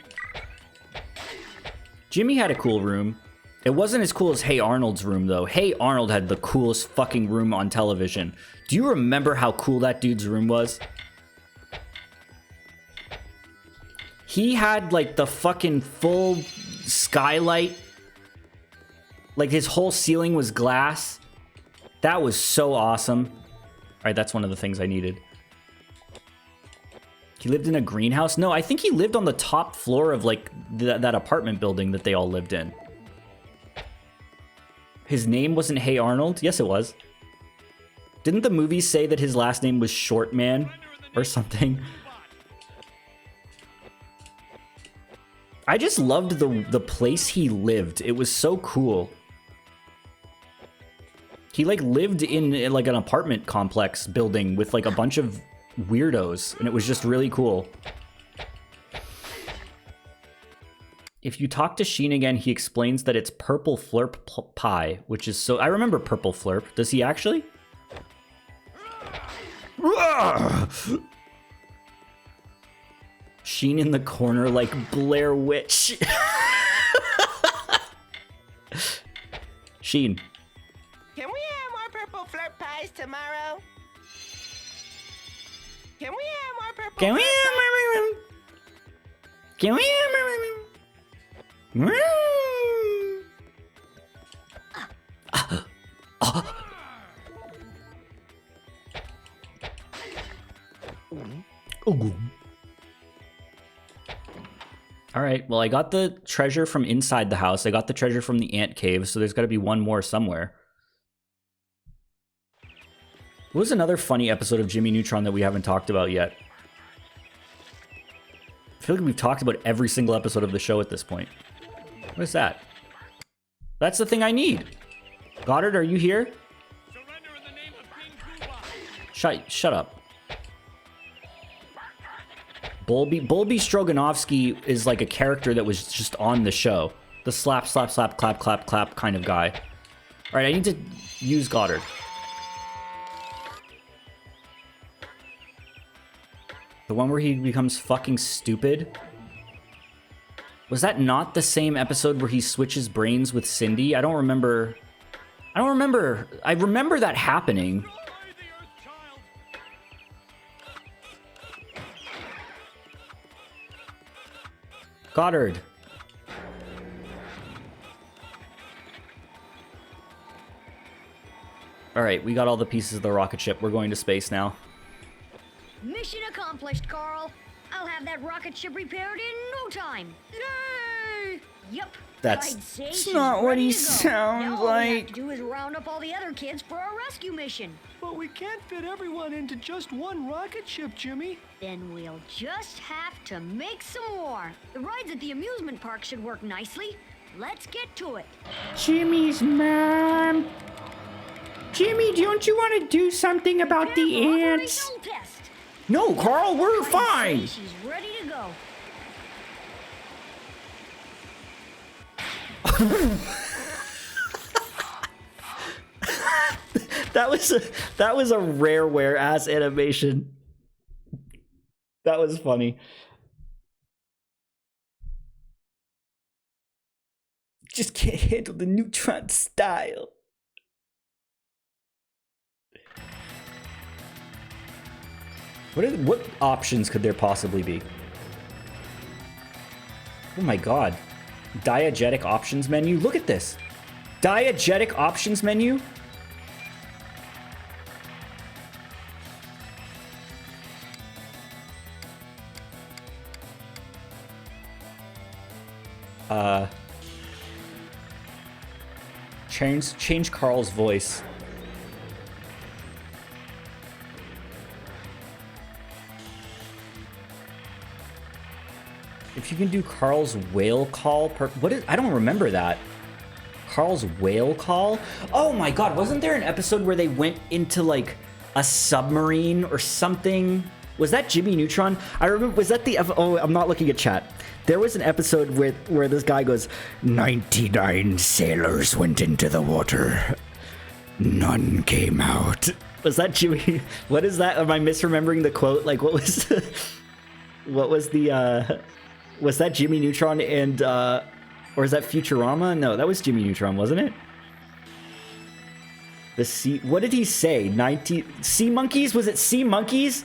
Jimmy had a cool room. It wasn't as cool as Hey Arnold's room, though. Hey Arnold had the coolest fucking room on television. Do you remember how cool that dude's room was? He had, like, the fucking full skylight. Like, his whole ceiling was glass. That was so awesome. Alright, that's one of the things I needed. He lived in a greenhouse? No, I think he lived on the top floor of, like, that apartment building that they all lived in. His name wasn't Hey Arnold? Yes, it was. Didn't the movies say that his last name was Short Man or something? I just loved the place he lived. It was so cool. He, like, lived in like, an apartment complex building with, like, a bunch of weirdos, and it was just really cool. If you talk to Sheen again, he explains that it's purple flurp pie, which is so... I remember purple flurp. Does he actually? Sheen in the corner like Blair Witch. Sheen. Can we have more purple flirt pies tomorrow? Can we have more purple Can we flirt have... Can we have... Alright, well, I got the treasure from inside the house. I got the treasure from the ant cave, so there's got to be one more somewhere. What was another funny episode of Jimmy Neutron that we haven't talked about yet? I feel like we've talked about every single episode of the show at this point. What is that? That's the thing I need. Goddard, are you here? Surrender in the name of King Goobot. Shut up. Bulby Stroganovsky is like a character that was just on the show. The slap, slap, slap, clap, clap, clap kind of guy. Alright, I need to use Goddard. The one where he becomes fucking stupid? Was that not the same episode where he switches brains with Cindy? I remember that happening. Goddard. Alright, we got all the pieces of the rocket ship. We're going to space now. Mission accomplished, Carl. I'll have that rocket ship repaired in no time. Yay! Yep. That's I'd say it's she's not what ready he to go. sounds Now all we have like. to do is round up all the other kids for our rescue mission. But we can't fit everyone into just one rocket ship, Jimmy. Then we'll just have to make some more. The rides at the amusement park should work nicely. Let's get to it. Jimmy's mom. Jimmy, don't you want to do something about the ants? Operational test. No, Carl, we're I'd fine. say she's ready to go. That was a rareware ass animation. That was funny. Just can't handle the Neutron style. What options could there possibly be? Oh my god. Diegetic options menu? Look at this. Diegetic options menu? Change Carl's voice. If you can do Carl's whale call I don't remember that. Carl's whale call? Oh my god, wasn't there an episode where they went into like a submarine or something. Was that Jimmy Neutron? I remember, was that the, oh, I'm not looking at chat. There was an episode where this guy goes, 99 sailors went into the water. None came out. Was that Jimmy? What is that? Am I misremembering the quote? Like, what was was that Jimmy Neutron and, or is that Futurama? No, that was Jimmy Neutron, wasn't it? The sea, what did he say? 90 sea monkeys? Was it sea monkeys?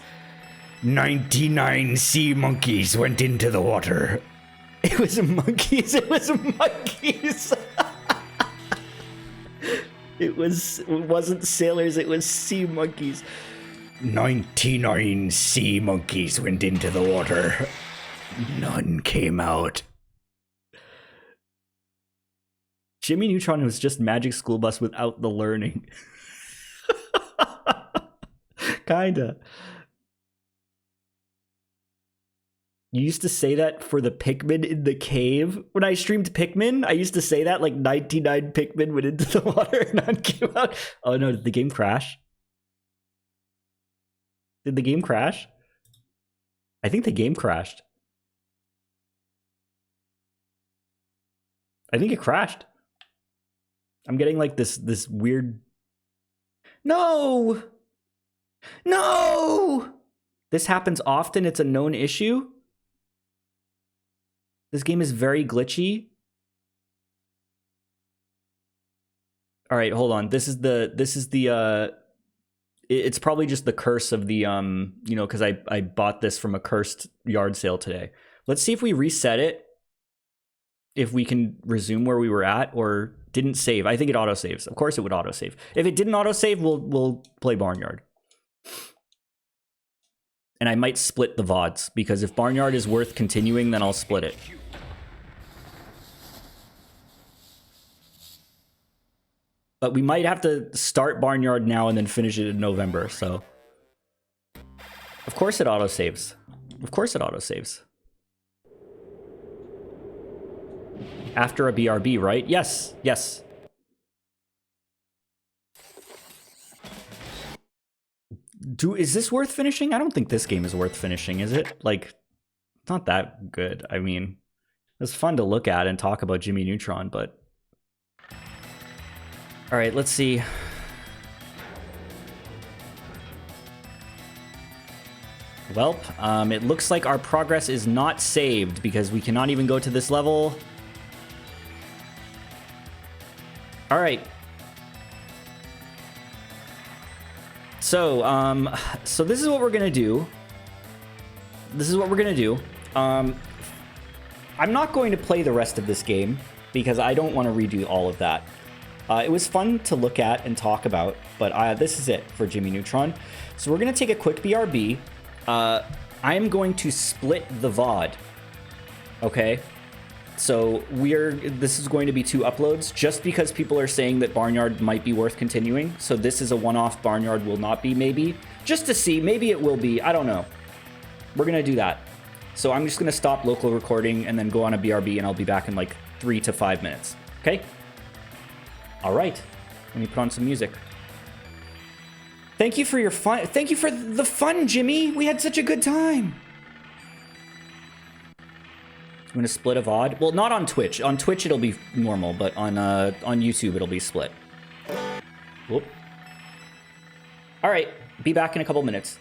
99 sea monkeys went into the water. It was monkeys. It was monkeys. It wasn't sailors. It was sea monkeys. 99 sea monkeys went into the water. None came out. Jimmy Neutron was just Magic School Bus without the learning. Kinda. You used to say that for the Pikmin in the cave. When I streamed Pikmin, I used to say that, like 99 Pikmin went into the water and none came out. Oh no, did the game crash? Did the game crash? I think the game crashed. I think it crashed. I'm getting like this weird... No! No! This happens often. It's a known issue. This game is very glitchy. All right, hold on. This is the it's probably just the curse of the you know, because I bought this from a cursed yard sale today. Let's see if we reset it, if we can resume where we were at, or didn't save. I think it auto saves. Of course it would auto save. If it didn't auto save, we'll play Barnyard. And I might split the VODs, because if Barnyard is worth continuing, then I'll split it. But we might have to start Barnyard now and then finish it in November, so... Of course it auto-saves. Of course it auto-saves. After a BRB, right? Yes, yes. Is this worth finishing? I don't think this game is worth finishing, is it? Like, it's not that good. I mean, it's fun to look at and talk about Jimmy Neutron, but... All right, let's see. Welp, it looks like our progress is not saved because we cannot even go to this level. All right. So this is what we're gonna do. I'm not going to play the rest of this game because I don't want to redo all of that. It was fun to look at and talk about, but this is it for Jimmy Neutron. So we're going to take a quick BRB. I am going to split the VOD. Okay? So this is going to be 2 uploads, just because people are saying that Barnyard might be worth continuing. So this is a one-off, Barnyard will not be, maybe. Just to see, maybe it will be, I don't know. We're going to do that. So I'm just going to stop local recording and then go on a BRB, and I'll be back in like 3 to 5 minutes. Okay? All right, let me put on some music. Thank you for your fun. Thank you for the fun, Jimmy. We had such a good time. I'm gonna split a VOD. Well, not on Twitch. On Twitch it'll be normal, but on YouTube it'll be split. Whoop. All right, be back in a couple minutes.